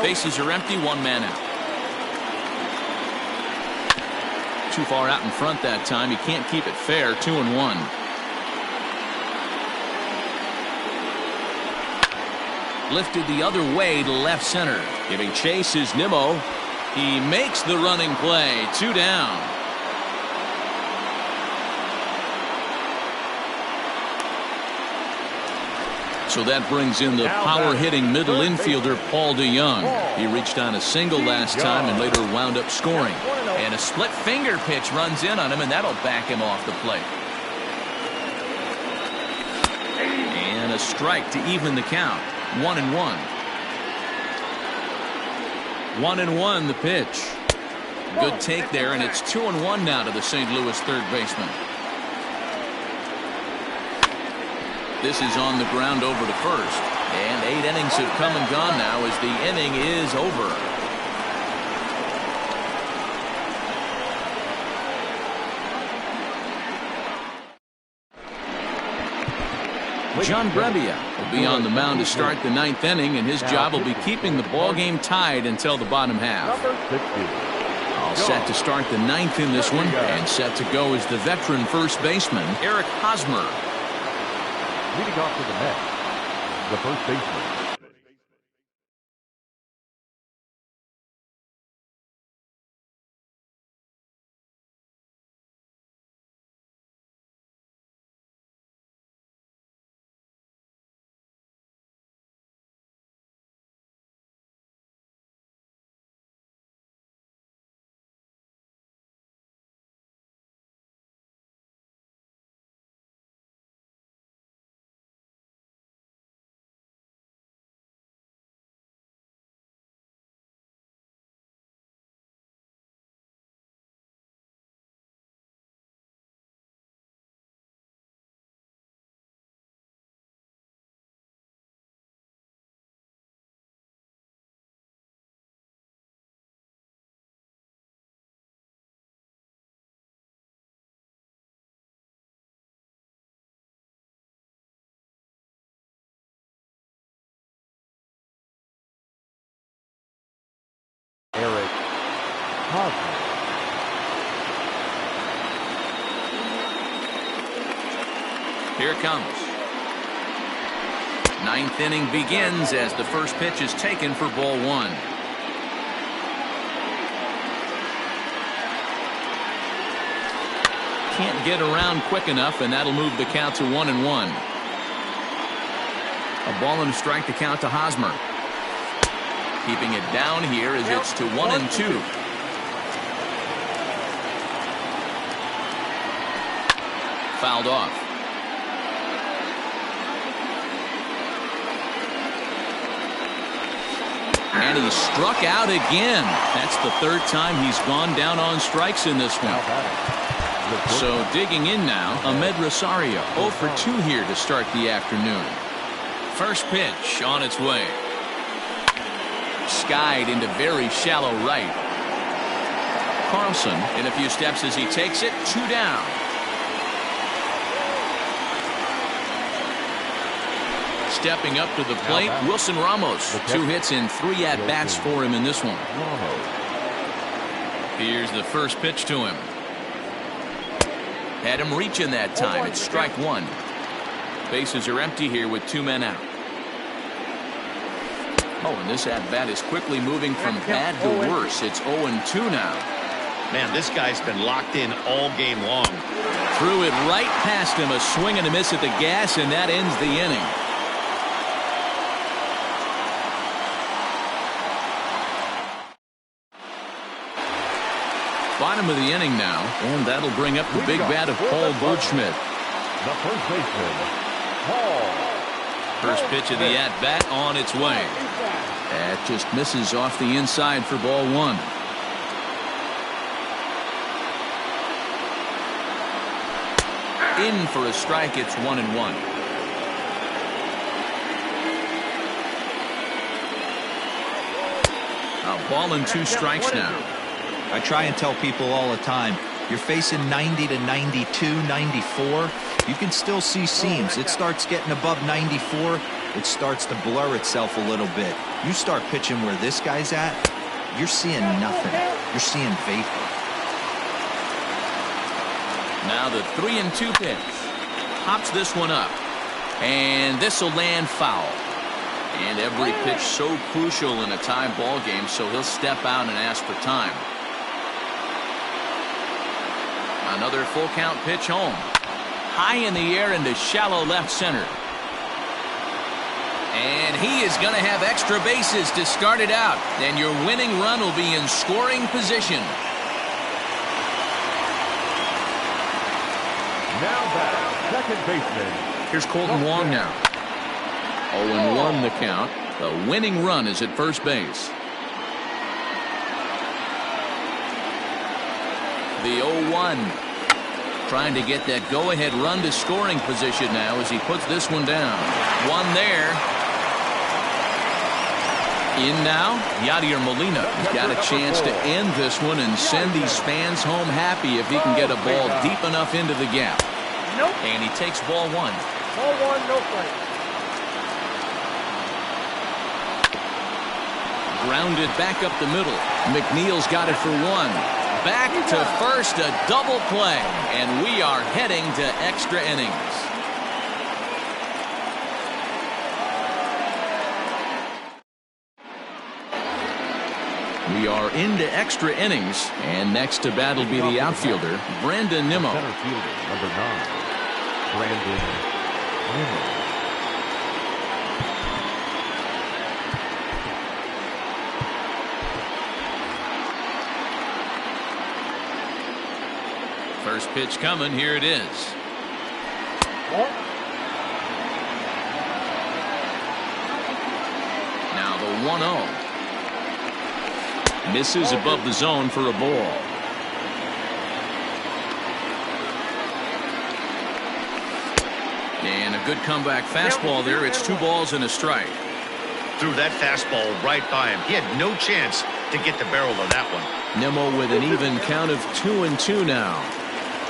Bases are empty, one man out. Too far out in front that time. He can't keep it fair. 2-1. Lifted the other way to left center. Giving chase is Nimmo. He makes the running play. 2 down. So that brings in the power-hitting middle infielder, Paul DeYoung. He reached on a single last time and later wound up scoring. And a split finger pitch runs in on him, and that'll back him off the plate. And a strike to even the count. 1-1. 1-1 the pitch. Good take there, and it's 2-1 now to the St. Louis third baseman. This is on the ground over to first. And 8 innings have come and gone now as the inning is over. John Brebbia will be on the mound to start the 9th inning, and his job will be keeping the ball game tied until the bottom half. All set to start the 9th in this one, and set to go is the veteran first baseman, Eric Hosmer. Leading off to the net, the first baseman. Eric Hosmer. Here it comes. 9th inning begins as the first pitch is taken for ball 1. Can't get around quick enough, and that'll move the count to 1-1. A ball and a strike to count to Hosmer. Keeping it down here as it's to 1-2. Fouled off. And he's struck out again. That's the 3rd time he's gone down on strikes in this one. So digging in now, Ahmed Rosario. 0 for 2 here to start the afternoon. First pitch on its way. Skied into very shallow right. Carlson in a few steps as he takes it. 2 down. Stepping up to the plate, Wilson Ramos. 2 hits and 3 at-bats for him in this one. Here's the first pitch to him. Had him reaching that time. It's strike 1. Bases are empty here with 2 men out. Oh, and this at-bat is quickly moving from bad to worse. It's 0-2 now. Man, this guy's been locked in all game long. Threw it right past him. A swing and a miss at the gas, and that ends the inning. Bottom of the inning now, and that'll bring up the big bat of Paul Goldschmidt. The first baseman, Paul. First pitch of the at-bat on its way. That just misses off the inside for ball 1. In for a strike. It's 1-1. A ball and 2 strikes now. I try and tell people all the time, you're facing 90 to 92, 94. You can still see seams. It starts getting above 94. It starts to blur itself a little bit. You start pitching where this guy's at, you're seeing nothing. You're seeing vapor. Now the 3-2 pitch. Pops this one up. And this will land foul. And every pitch so crucial in a tie ball game, so he'll step out and ask for time. Another full count pitch home. High in the air into shallow left center. And he is going to have extra bases to start it out. And your winning run will be in scoring position. Now back, second baseman. Here's Colton Wong now. 0-1 the count. The winning run is at first base. The 0-1. Trying to get that go-ahead run to scoring position now as he puts this one down. One there. In now, Yadier Molina has got a chance to end this one and send these fans home happy if he can get a ball deep enough into the gap. Nope. And he takes ball 1. Ball 1, no play. Grounded back up the middle. McNeil's got it for 1. Back to first, a double play. And we are heading to extra innings. We are into extra innings, and next to bat will be the outfielder, Brandon Nimmo. Center fielder, number 9, Brandon Nimmo. First pitch coming, here it is. Now the 1-0. Misses above the zone for a ball. And a good comeback fastball there. It's 2 balls and a strike. Threw that fastball right by him. He had no chance to get the barrel of that one. Nimmo with an even count of 2-2 now.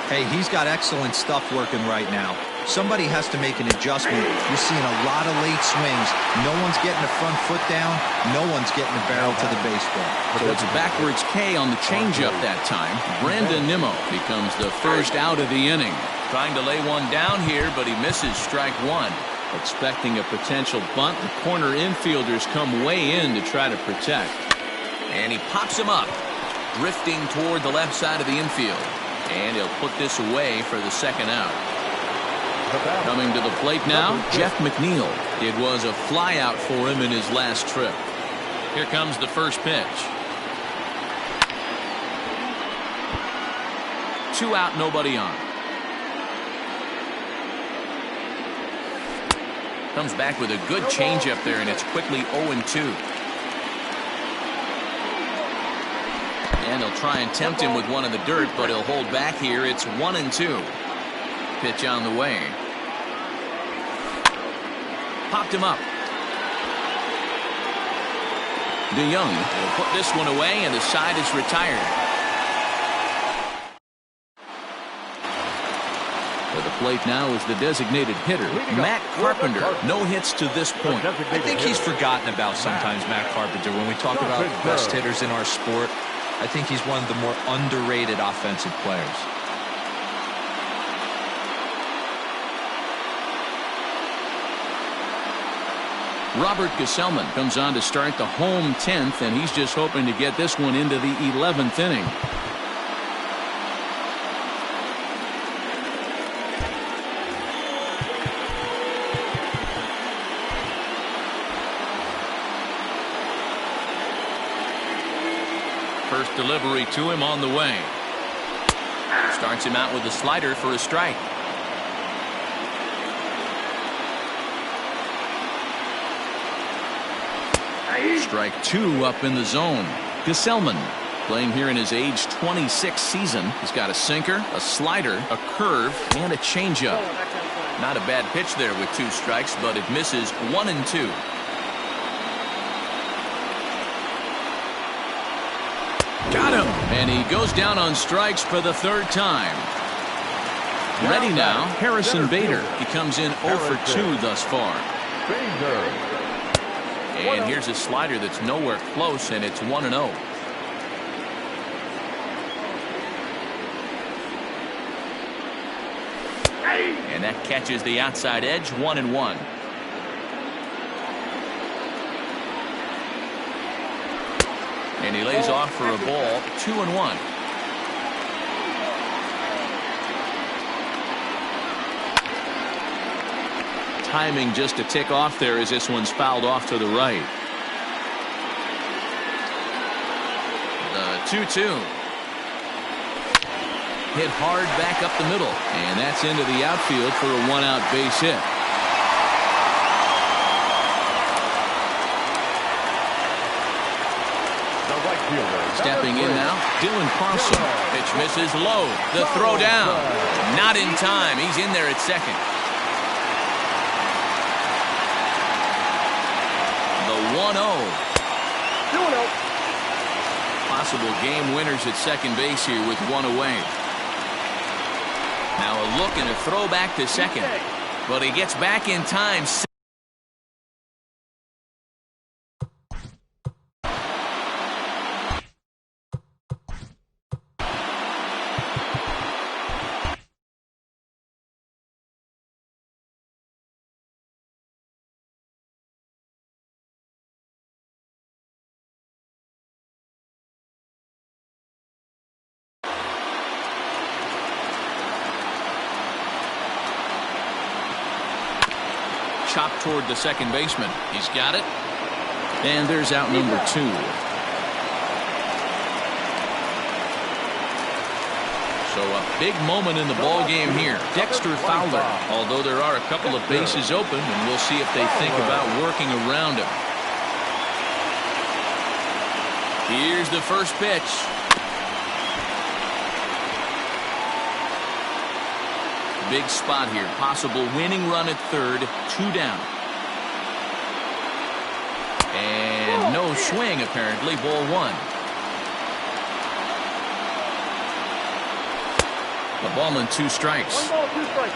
Hey, he's got excellent stuff working right now. Somebody has to make an adjustment. You're seeing a lot of late swings. No one's getting the front foot down. No one's getting the barrel to the baseball. So it's a backwards K on the changeup that time. Brandon Nimmo becomes the first out of the inning. Trying to lay one down here, but he misses strike 1. Expecting a potential bunt. The corner infielders come way in to try to protect. And he pops him up, drifting toward the left side of the infield. And he'll put this away for the second out. Coming to the plate now, Jeff McNeil. It was a fly out for him in his last trip. Here comes the first pitch. 2 out, nobody on. Comes back with a good changeup there, and it's quickly 0-2. And he'll try and tempt him with one in the dirt, but he'll hold back here. It's 1-2. Pitch on the way. Popped him up. DeYoung will put this one away, and the side is retired. At the plate now is the designated hitter, Matt Carpenter. No hits to this point. I think he's forgotten about sometimes, Matt Carpenter. When we talk about best hitters in our sport, I think he's one of the more underrated offensive players. Robert Gesellman comes on to start the home 10th, and he's just hoping to get this one into the 11th inning. First delivery to him on the way. Starts him out with a slider for a strike. Strike 2 up in the zone. Gesellman playing here in his age 26 season. He's got a sinker, a slider, a curve, and a changeup. Not a bad pitch there with 2 strikes, but it misses 1-2. And he goes down on strikes for the third time. Ready now, Harrison Bader. He comes in 0 for 2 thus far. And here's a slider that's nowhere close, and it's 1-0. And that catches the outside edge, 1-1. And he lays off for a ball, 2-1. Timing just a tick off there as this one's fouled off to the right. The 2-2. Hit hard back up the middle, and that's into the outfield for a 1-out base hit. Stepping in now, Dylan Carlson. Pitch misses low. The throw down. Not in time. He's in there at second. The 1-0. Possible game winners at second base here with one away. Now a look and a throw back to second. But he gets back in time. Chopped toward the second baseman. He's got it. And there's out number 2. So a big moment in the ball game here. Dexter Fowler. Although there are a couple of bases open, and we'll see if they think about working around him. Here's the first pitch. Big spot here. Possible winning run at third. 2 down. And no swing, apparently. Ball 1. The ballman 2 strikes.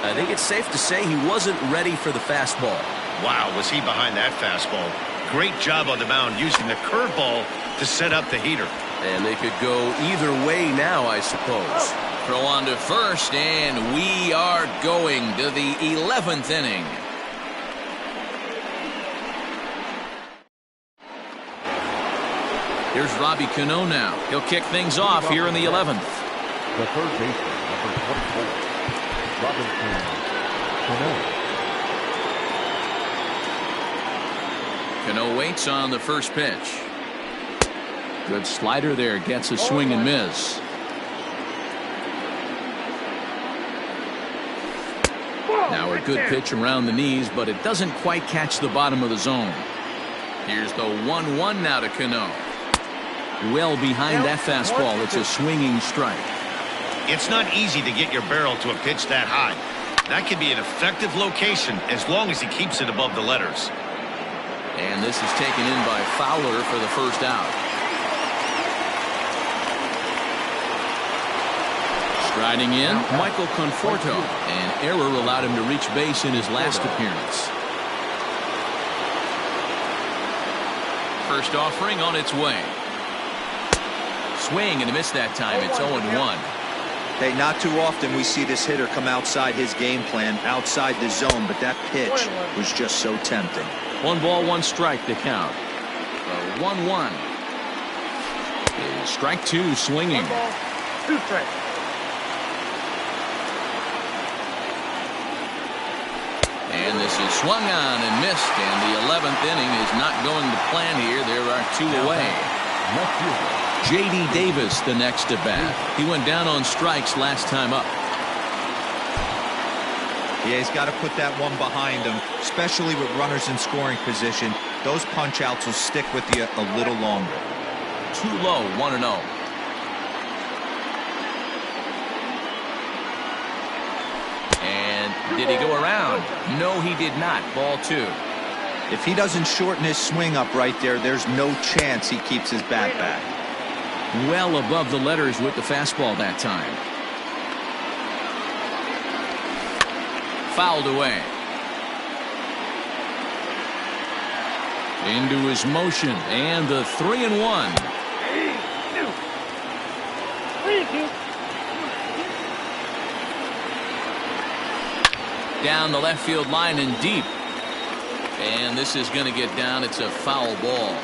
I think it's safe to say he wasn't ready for the fastball. Wow, was he behind that fastball. Great job on the mound using the curveball to set up the heater. And they could go either way now, I suppose. Throw on to first, and we are going to the 11th inning. Here's Robbie Cano now. He'll kick things off here in the 11th. The third baseman, number 24, Robinson Cano. Cano waits on the first pitch. Good slider there. Gets a swing and miss. Now a good pitch around the knees, but it doesn't quite catch the bottom of the zone. Here's the 1-1 now to Cano. Well behind that fastball. It's a swinging strike. It's not easy to get your barrel to a pitch that high. That could be an effective location as long as he keeps it above the letters. And this is taken in by Fowler for the first out. Striding in, Michael Conforto. An error allowed him to reach base in his last appearance. First offering on its way. Swing and a miss that time. It's 0-1. Hey, not too often we see this hitter come outside his game plan, outside the zone, but that pitch was just so tempting. 1 ball, 1 strike to count. 1-1. Strike 2, swinging. 1 ball, 2 strikes. And this is swung on and missed, and the 11th inning is not going to plan here. There are 2 away. J.D. Davis the next at bat. He went down on strikes last time up. Yeah, he's got to put that one behind him, especially with runners in scoring position. Those punch outs will stick with you a little longer. Too low, 1-0. And did he go around? No, he did not. Ball 2. If he doesn't shorten his swing up right there, there's no chance he keeps his bat back. well above the letters with the fastball that time. Fouled away. Into his motion, and the 3-1. Down the left field line and deep. And this is going to get down. It's a foul ball.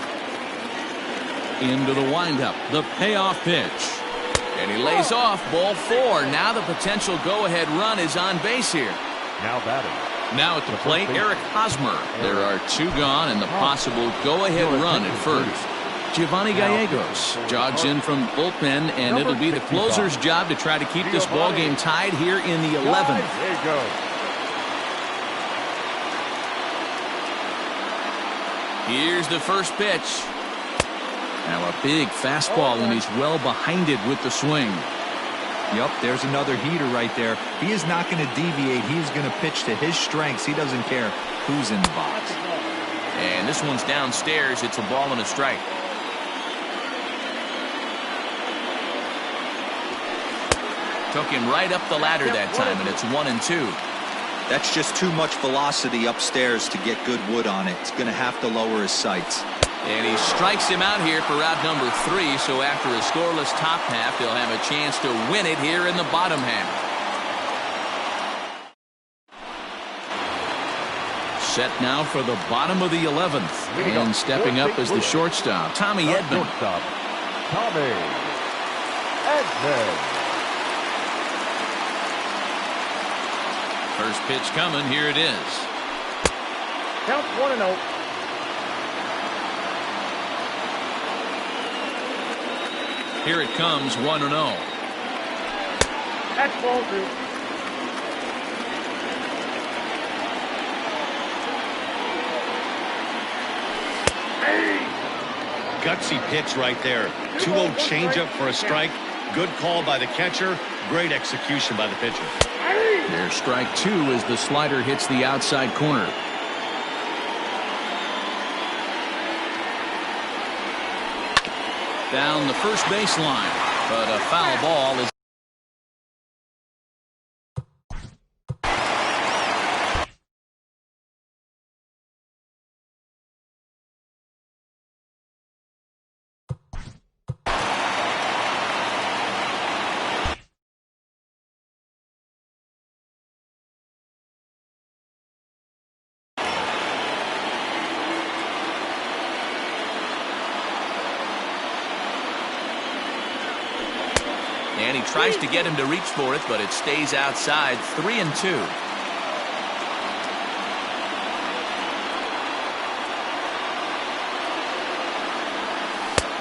Into the windup. The payoff pitch. And he lays off. Ball 4. Now the potential go-ahead run is on base here. Now batting. Now at the plate, Eric Hosmer. There are 2 gone and the possible go-ahead run at first. Giovanni Gallegos jogs in from bullpen, and it'll be the closer's job to try to keep this ball game tied here in the 11th. There you go. Here's the first pitch. Now a big fastball, and he's well behind it with the swing. Yep, there's another heater right there. He is not going to deviate. He's going to pitch to his strengths. He doesn't care who's in the box. And this one's downstairs. It's a ball and a strike. Took him right up the ladder that time, and it's 1-2. That's just too much velocity upstairs to get good wood on it. It's going to have to lower his sights. And he strikes him out here for out number 3. So after a scoreless top half, they'll have a chance to win it here in the bottom half. Set now for the bottom of the 11th. And stepping up is the shortstop, Tommy Edman. Tommy Edman. First pitch coming. Here it is. Count 1-0. Here it comes, 1-0. That's ball 2. Gutsy pitch right there. 2-0 changeup for a strike. Good call by the catcher. Great execution by the pitcher. There's strike 2 as the slider hits the outside corner. Down the first baseline, but a foul ball is. And he tries to get him to reach for it, but it stays outside. 3-2.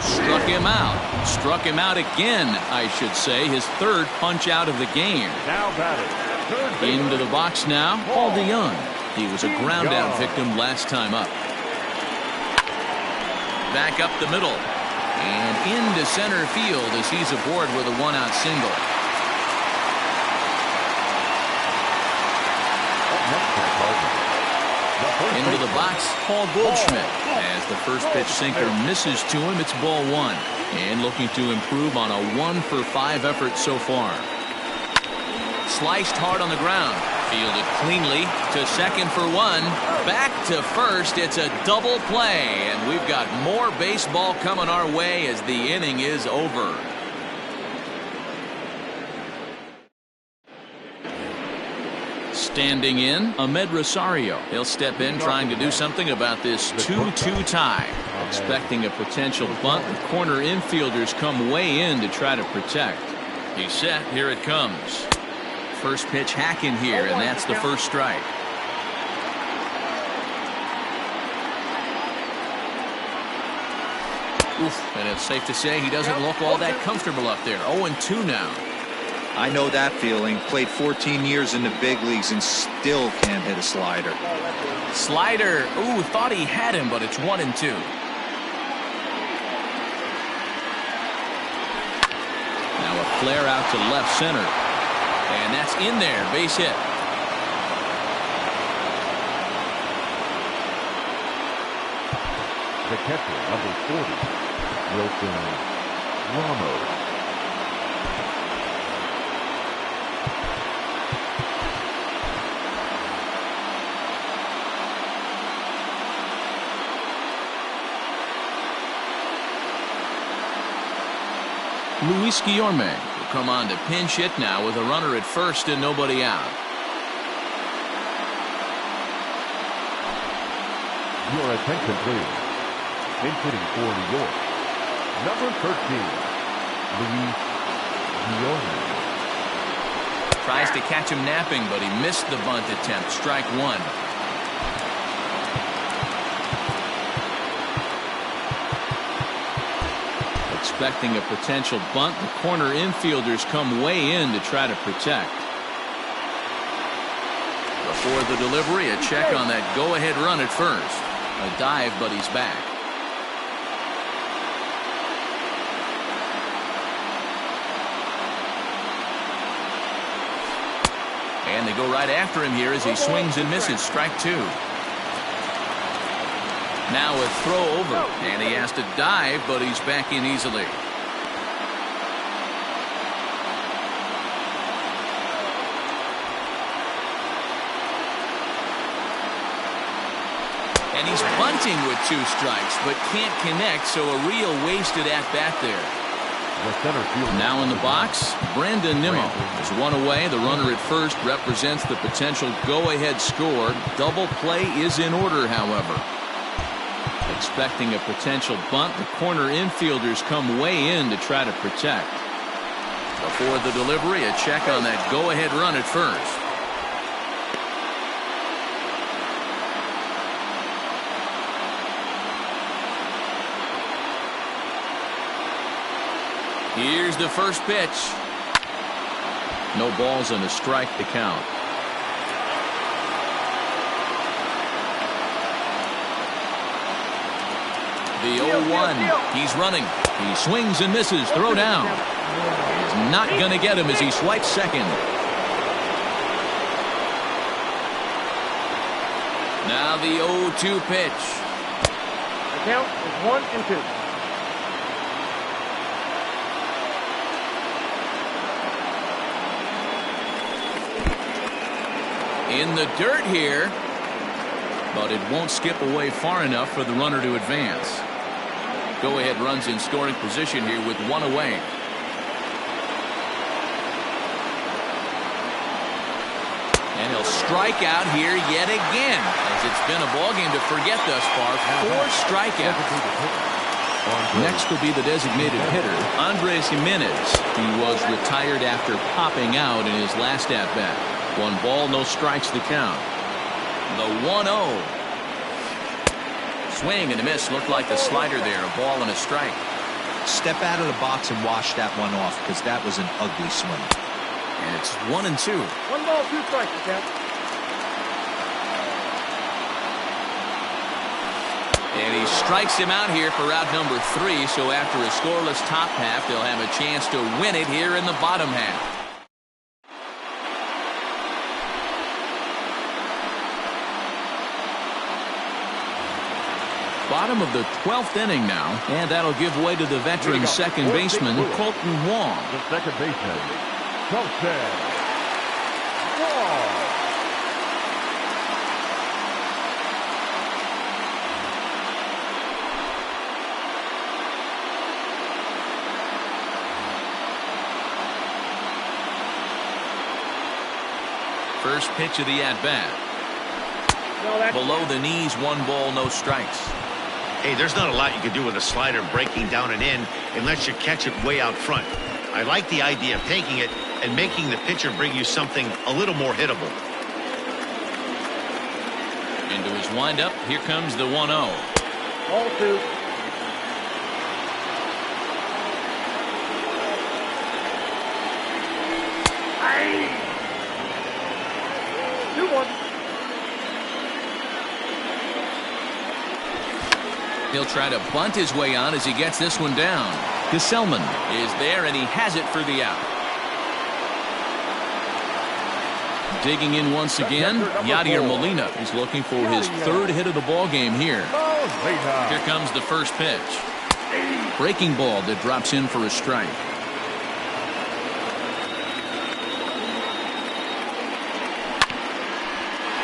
Struck him out. Struck him out again, I should say. His 3rd punch out of the game. Now batting. Into the box now, Paul DeYoung. He was a ground out victim last time up. Back up the middle. And into center field as he's aboard with a 1-out single. Into the box, Paul Goldschmidt. As the first pitch sinker misses to him, it's ball 1. And looking to improve on a 1-for-5 effort so far. Sliced hard on the ground. Fielded cleanly to second for 1. Back to first. It's a double play. And we've got more baseball coming our way as the inning is over. Standing in, Ahmed Rosario. He'll step in trying to do something about this 2-2 tie. Expecting a potential bunt. The corner infielders come way in to try to protect. He's set. Here it comes. First pitch hacking here, and that's the first strike. Oof, and it's safe to say he doesn't look all that comfortable up there. 0-2 now. I know that feeling. Played 14 years in the big leagues and still can't hit a slider. Slider. Ooh, thought he had him, but it's 1-2. Now a flare out to left center. And that's in there. Base hit. The catcher, number 40, Wilson Ramos. Luis Guillorme will come on to pinch hit now with a runner at first and nobody out. Your attention, please. Pinch hitting for New York, number 13, Luis Guillorme. Tries to catch him napping, but he missed the bunt attempt. Strike one. Expecting a potential bunt, the corner infielders come way in to try to protect. Before the delivery, a check on that go-ahead run at first. A dive, but he's back. And they go right after him here as he swings and misses. Strike two. Now a throw over, and he has to dive, but he's back in easily. And he's bunting with two strikes, but can't connect, so a real wasted at-bat there. Now in the box, Brandon Nimmo is one away. The runner at first represents the potential go-ahead score. Double play is in order, however. Expecting a potential bunt, the corner infielders come way in to try to protect. Before the delivery, a check on that go-ahead run at first. Here's the first pitch. No balls and a strike to count. The 0-1. He's running. He swings and misses. Throw down. He's not going to get him as he swipes second. Now the 0-2 pitch. The count is 1-2. In the dirt here, but it won't skip away far enough for the runner to advance. Go-ahead runs in scoring position here with one away. And he'll strike out here yet again, as it's been a ballgame to forget thus far. 4 strikeouts. Next will be the designated hitter, Andres Jimenez. He was retired after popping out in his last at-bat. 1 ball, no strikes to count. The 1-0. Swing and a miss. Looked like the slider there. A ball and a strike. Step out of the box and wash that one off, because that was an ugly swing. And it's 1-2. 1 ball, 2 strikes, the count. And he strikes him out here for out number 3. So after a scoreless top half, they'll have a chance to win it here in the bottom half. Bottom of the 12th inning now, and that'll give way to the veteran second baseman, Colton Wong. The second baseman, Colton Wong. First pitch of the at-bat. Below the knees, 1 ball, no strikes. Hey, there's not a lot you can do with a slider breaking down and in unless you catch it way out front. I like the idea of taking it and making the pitcher bring you something a little more hittable. Into his windup, here comes the 1-0. Ball 2. Aye. 2-1. He'll try to bunt his way on as he gets this one down. Gesellman is there, and he has it for the out. Digging in once again, Yadier Molina is looking for his 3rd hit of the ball game here. Here comes the first pitch. Breaking ball that drops in for a strike.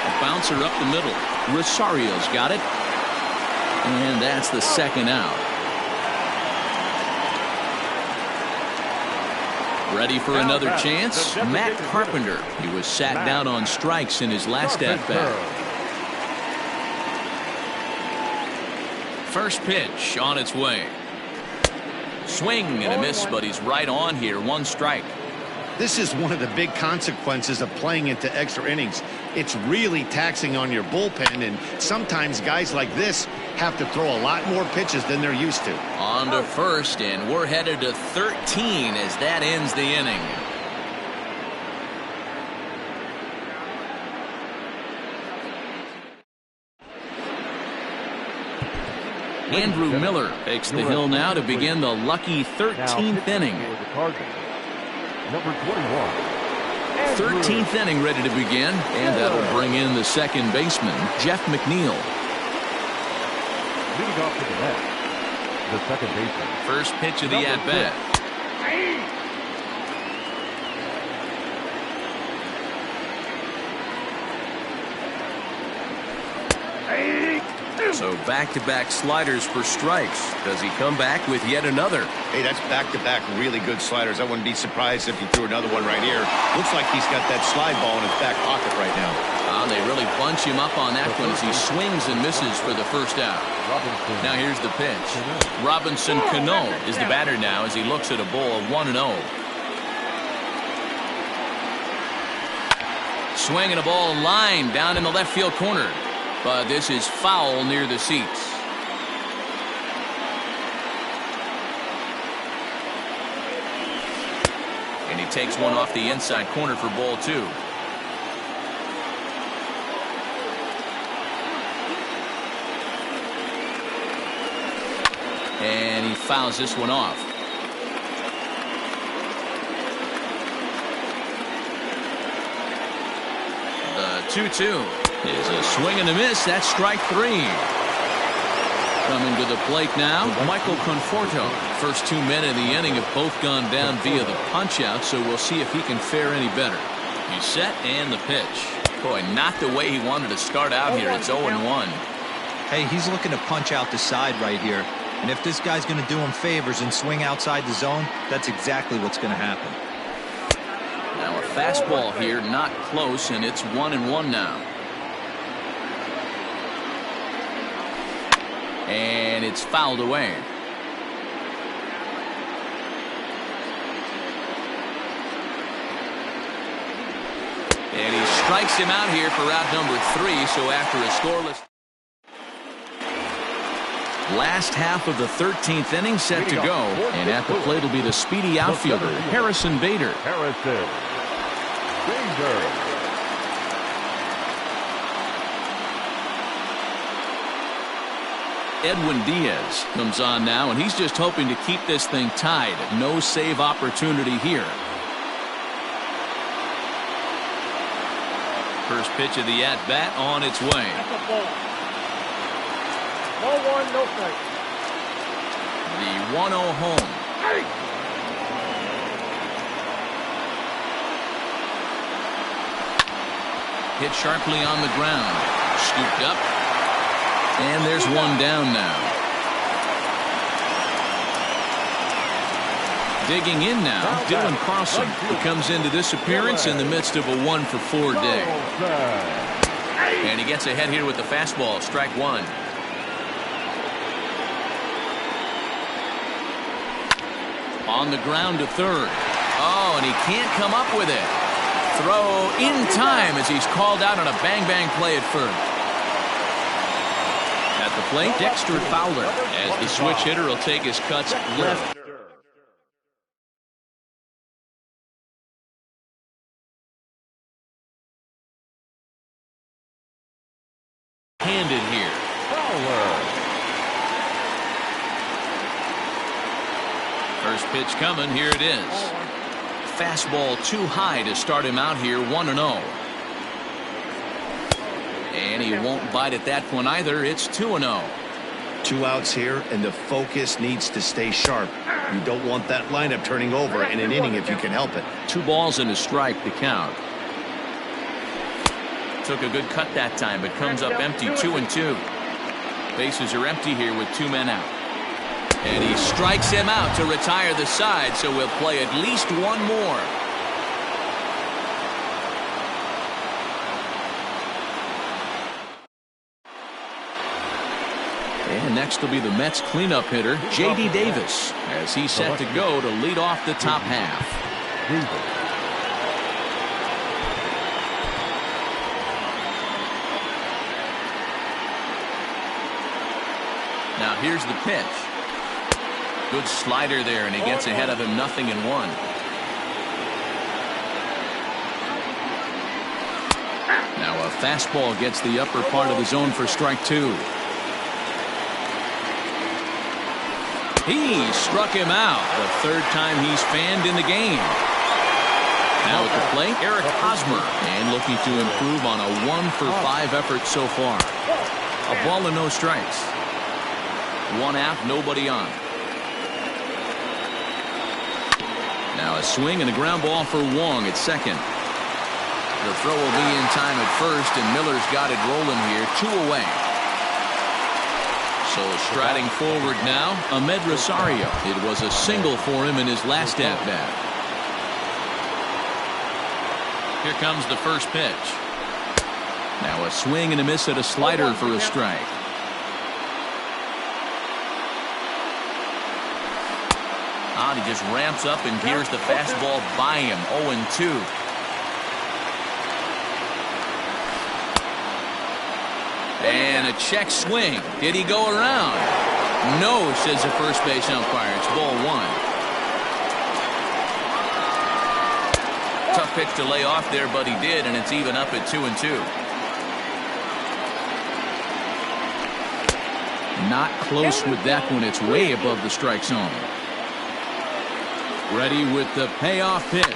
A bouncer up the middle. Rosario's got it. And that's the second out. Ready for another chance? Matt Carpenter. He was sat down on strikes in his last at-bat. First pitch on its way. Swing and a miss, but he's right on here. One strike. This is one of the big consequences of playing into extra innings. It's really taxing on your bullpen, and sometimes guys like this have to throw a lot more pitches than they're used to. On to first, and we're headed to 13 as that ends the inning. Andrew Miller takes the hill now to begin the lucky 13th inning. Number 21. 13th inning ready to begin, and that'll bring in the second baseman, Jeff McNeil. Leading off to the net, the second baseman. First pitch of the at-bat. So back-to-back sliders for strikes. Does he come back with yet another? Hey, that's back-to-back really good sliders. I wouldn't be surprised if he threw another one right here. Looks like he's got that slide ball in his back pocket right now. They really bunch him up on that one as he swings and misses for the first out. Now here's the pitch. Robinson Cano is the batter now as he looks at a ball 1-0. Swinging a ball line down in the left field corner. But this is foul near the seats. And he takes one off the inside corner for ball 2. And he fouls this one off. The 2-2. Is a swing and a miss. That's strike 3. Coming to the plate now, Michael Conforto. First 2 men in the inning have both gone down via the punch-out, so we'll see if he can fare any better. He's set and the pitch. Boy, not the way he wanted to start out here. It's 0-1. Hey, he's looking to punch out the side right here. And if this guy's going to do him favors and swing outside the zone, that's exactly what's going to happen. Now a fastball here, not close, and it's 1-1 now. And it's fouled away. And he strikes him out here for out number 3. So after a scoreless. Last half of the 13th inning set to go. And at the plate will be the speedy outfielder, Harrison Bader. Edwin Diaz comes on now, and he's just hoping to keep this thing tied. No save opportunity here. First pitch of the at-bat on its way. That's a ball. 1-1, no strike. The 1-0 home. Hit sharply on the ground. Scooped up. And there's one down now. Digging in now, Dylan Carlson, who comes into this appearance in the midst of a 1-for-4 day. And he gets ahead here with the fastball, strike 1. On the ground to third. Oh, and he can't come up with it. Throw in time as he's called out on a bang-bang play at first. At the plate, Dexter Fowler, as the switch hitter will take his cuts left. Handed here. First pitch coming. Here it is. Fastball too high to start him out here, 1-0. And he won't bite at that one either. It's 2-0. 2 outs here, and the focus needs to stay sharp. You don't want that lineup turning over in an inning if you can help it. 2 balls and a strike to count. Took a good cut that time, but comes up empty. 2-2. Bases are empty here with 2 men out. And he strikes him out to retire the side, so we'll play at least 1 more. And next will be the Mets cleanup hitter, J.D. Davis, as he's set to go to lead off the top half. Now here's the pitch. Good slider there, and he gets ahead of him 0-1. Now a fastball gets the upper part of the zone for strike 2. He struck him out, the 3rd time he's fanned in the game. Now at the plate, Eric Hosmer, and looking to improve on a 1-for-5 effort so far. A ball and no strikes. 1 out, nobody on. Now a swing and a ground ball for Wong at second. The throw will be in time at first, and Miller's got it rolling here. 2 away. So striding forward now, Ahmed Rosario. It was a single for him in his last at-bat. Here comes the first pitch. Now a swing and a miss at a slider for a strike. He just ramps up and gears the fastball by him. 0-2. And a check swing. Did he go around? No, says the first base umpire. It's ball 1. Tough pitch to lay off there, but he did, and it's even up at 2-2. Not close with that one. It's way above the strike zone. Ready with the payoff pitch.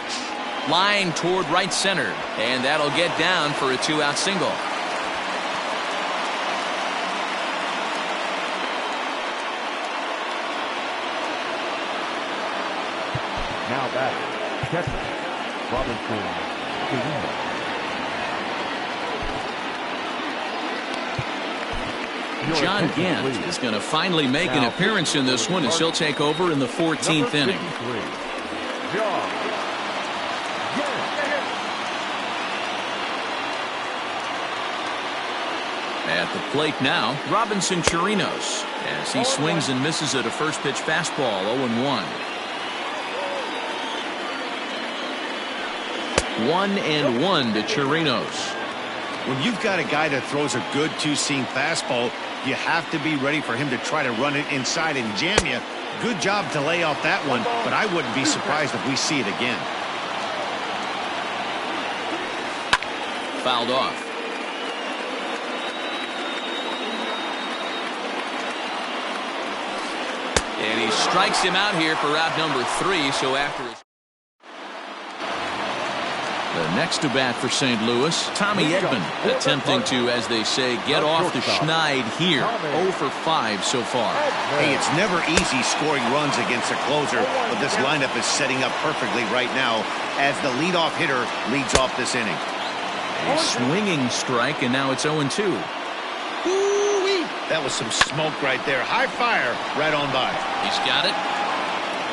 Line toward right center. And that'll get down for a 2-out single. Now back, catcher, Robinson. John Gant is going to finally make an appearance in this one as he'll take over in the 14th inning. At the plate now, Robinson Chirinos, as he swings and misses at a first pitch fastball. 0-1. 1-1 to Chirinos. When you've got a guy that throws a good 2-seam fastball, you have to be ready for him to try to run it inside and jam you. Good job to lay off that one, but I wouldn't be surprised if we see it again. Fouled off. And he strikes him out here for out number 3. So after his the next to bat for St. Louis, Tommy Edman, attempting to, as they say, get off the schneid here. 0-for-5 so far. Hey, it's never easy scoring runs against a closer, but this lineup is setting up perfectly right now as the leadoff hitter leads off this inning. A swinging strike, and now it's 0-2. Ooh-wee. That was some smoke right there. High fire right on by. He's got it.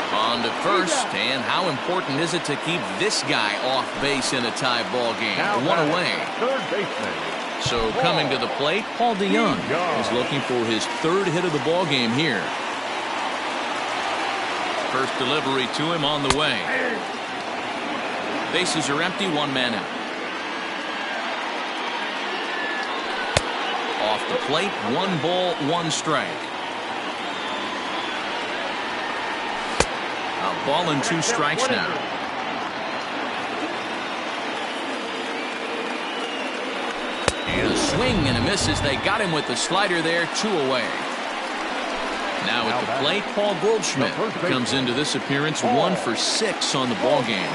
On to first, and how important is it to keep this guy off base in a tie ball game? 1 away. Third baseman. So coming to the plate, Paul DeYoung is looking for his 3rd hit of the ball game here. First delivery to him on the way. Bases are empty, 1 man out. Off the plate, 1 ball, 1 strike. A ball and 2 strikes now. And a swing and a miss as they got him with the slider there. 2 away. Now at the plate, Paul Goldschmidt comes into this appearance 1-for-6 on the ball game.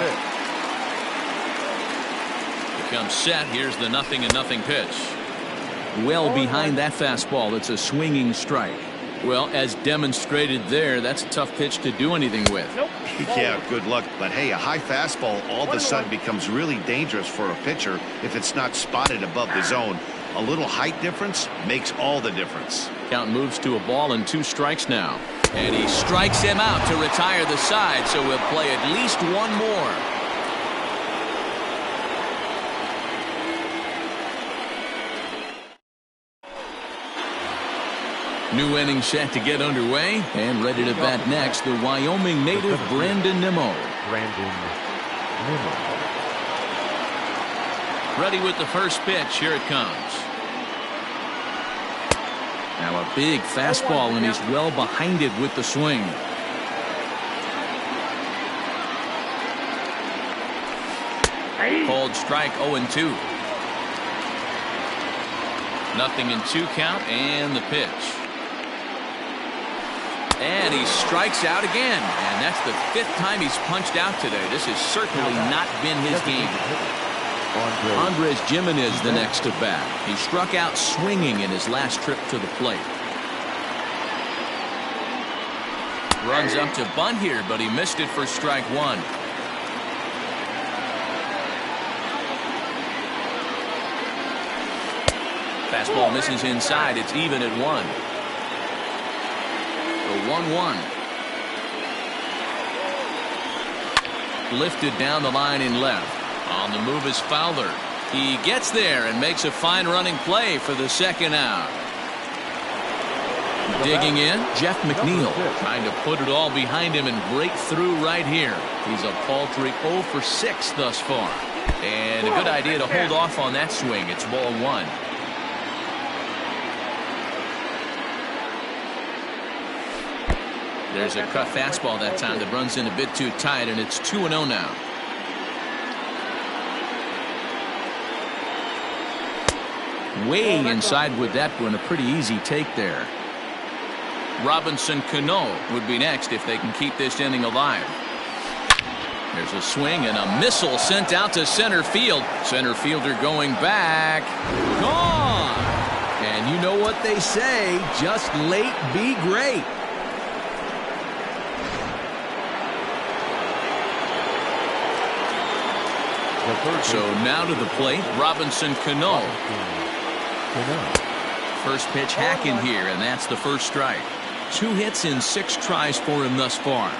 Becomes set. Here's the 0-0 pitch. Well behind that fastball. It's a swinging strike. Well, as demonstrated there, that's a tough pitch to do anything with. Nope. Yeah, good luck. But hey, a high fastball all of a sudden becomes really dangerous for a pitcher if it's not spotted above the zone. A little height difference makes all the difference. Count moves to a ball and 2 strikes now. And he strikes him out to retire the side, so we'll play at least one more. New inning set to get underway, and ready to bat next, the Wyoming native Brandon Nimmo. Ready with the first pitch. Here it comes. Now a big fastball, and he's well behind it with the swing. Called strike 0-2. Nothing in 2 count, and the pitch. And he strikes out again. And that's the 5th time he's punched out today. This has certainly not been his game. Andres Gimenez the next to bat. He struck out swinging in his last trip to the plate. Runs up to bunt here, but he missed it for strike 1. Fastball misses inside. It's even at 1. The 1-1. Lifted down the line in left. On the move is Fowler. He gets there and makes a fine running play for the 2nd out. Digging in, Jeff McNeil, trying to put it all behind him and break through right here. He's a paltry 0 for 6 thus far. And a good idea to hold off on that swing. It's ball 1. There's a cut fastball that time that runs in a bit too tight, and it's 2-0 now. Way inside with that one. A pretty easy take there. Robinson Cano would be next if they can keep this inning alive. There's a swing and a missile sent out to center field. Center fielder going back. Gone. And you know what they say, just late be great. So now to the plate, Robinson Cano. First pitch hacking here, and that's the first strike. 2 hits in 6 tries for him thus far.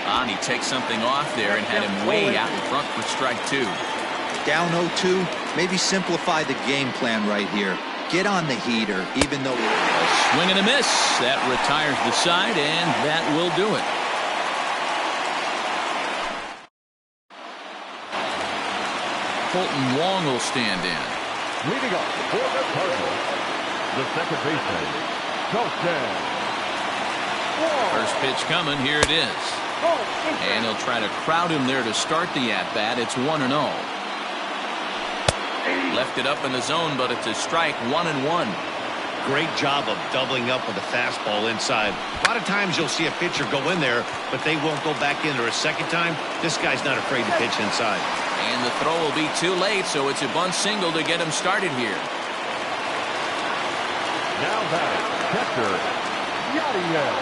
And he takes something off there and had him way out in front for strike 2. Down 0-2, maybe simplify the game plan right here. Get on the heater, even though... A swing and a miss. That retires the side, and that will do it. Colton Wong will stand in. Leading up for the Cardinals, the second baseman, Colton Wong. First pitch coming. Here it is. And he'll try to crowd him there to start the at-bat. It's 1-0. Left it up in the zone, but it's a strike. 1-1. Great job of doubling up with a fastball inside. A lot of times you'll see a pitcher go in there, but they won't go back in there a second time. This guy's not afraid to pitch inside. And the throw will be too late, so it's a bunt single to get him started here. Now batting, catcher, Yadier.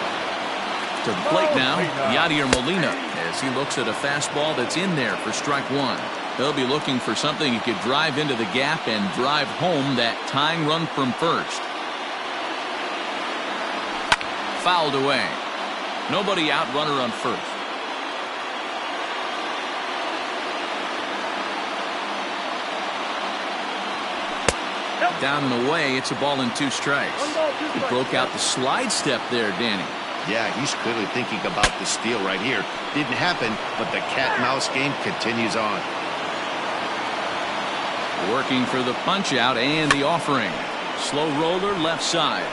To the plate now, Yadier Molina, as he looks at a fastball that's in there for strike 1. They'll be looking for something he could drive into the gap and drive home that tying run from first. Fouled away. Nobody out, runner on first. Down and away, it's a ball and 2 strikes. He broke out the slide step there, Danny. Yeah, he's clearly thinking about the steal right here. Didn't happen, but the cat-mouse game continues on. Working for the punch out and the offering. Slow roller left side.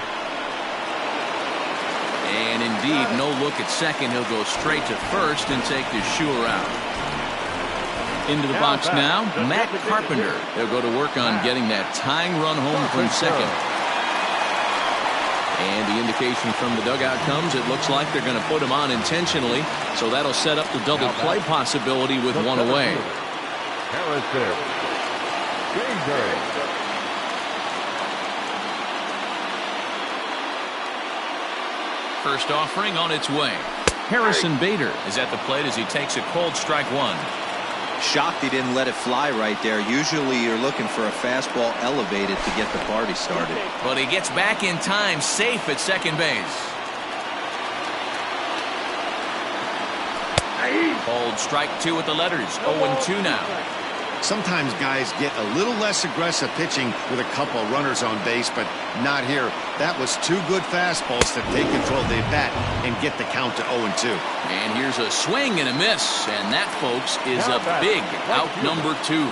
And indeed, no look at second. He'll go straight to first and take the Shure out. Into the box now, Matt Carpenter. They'll go to work on getting that tying run home from second. And the indication from the dugout comes, it looks like they're going to put him on intentionally. So that'll set up the double play possibility with 1 away. first offering on its way. Harrison Bader is at the plate as he takes a cold strike one. Shocked he didn't let it fly right there. Usually you're looking for a fastball elevated to get the party started. But he gets back in time, safe at second base. Cold strike two with the letters. 0-2 now. Sometimes guys get a little less aggressive pitching with a couple runners on base, but not here. That was two good fastballs to take control of the bat and get the count to 0-2. And here's a swing and a miss, and that, folks, is a big out number 2.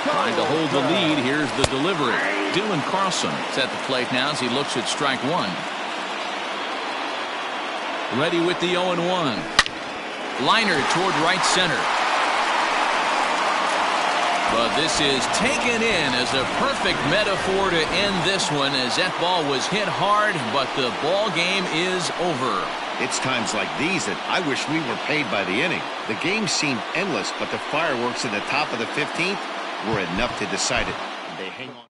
Trying to hold the lead. Here's the delivery. Dylan Carlson is at the plate now as he looks at strike one. Ready with the 0-1. Liner toward right center. But this is taken in as a perfect metaphor to end this one, as that ball was hit hard, but the ball game is over. It's times like these that I wish we were paid by the inning. The game seemed endless, but the fireworks in the top of the 15th were enough to decide it. They hang on.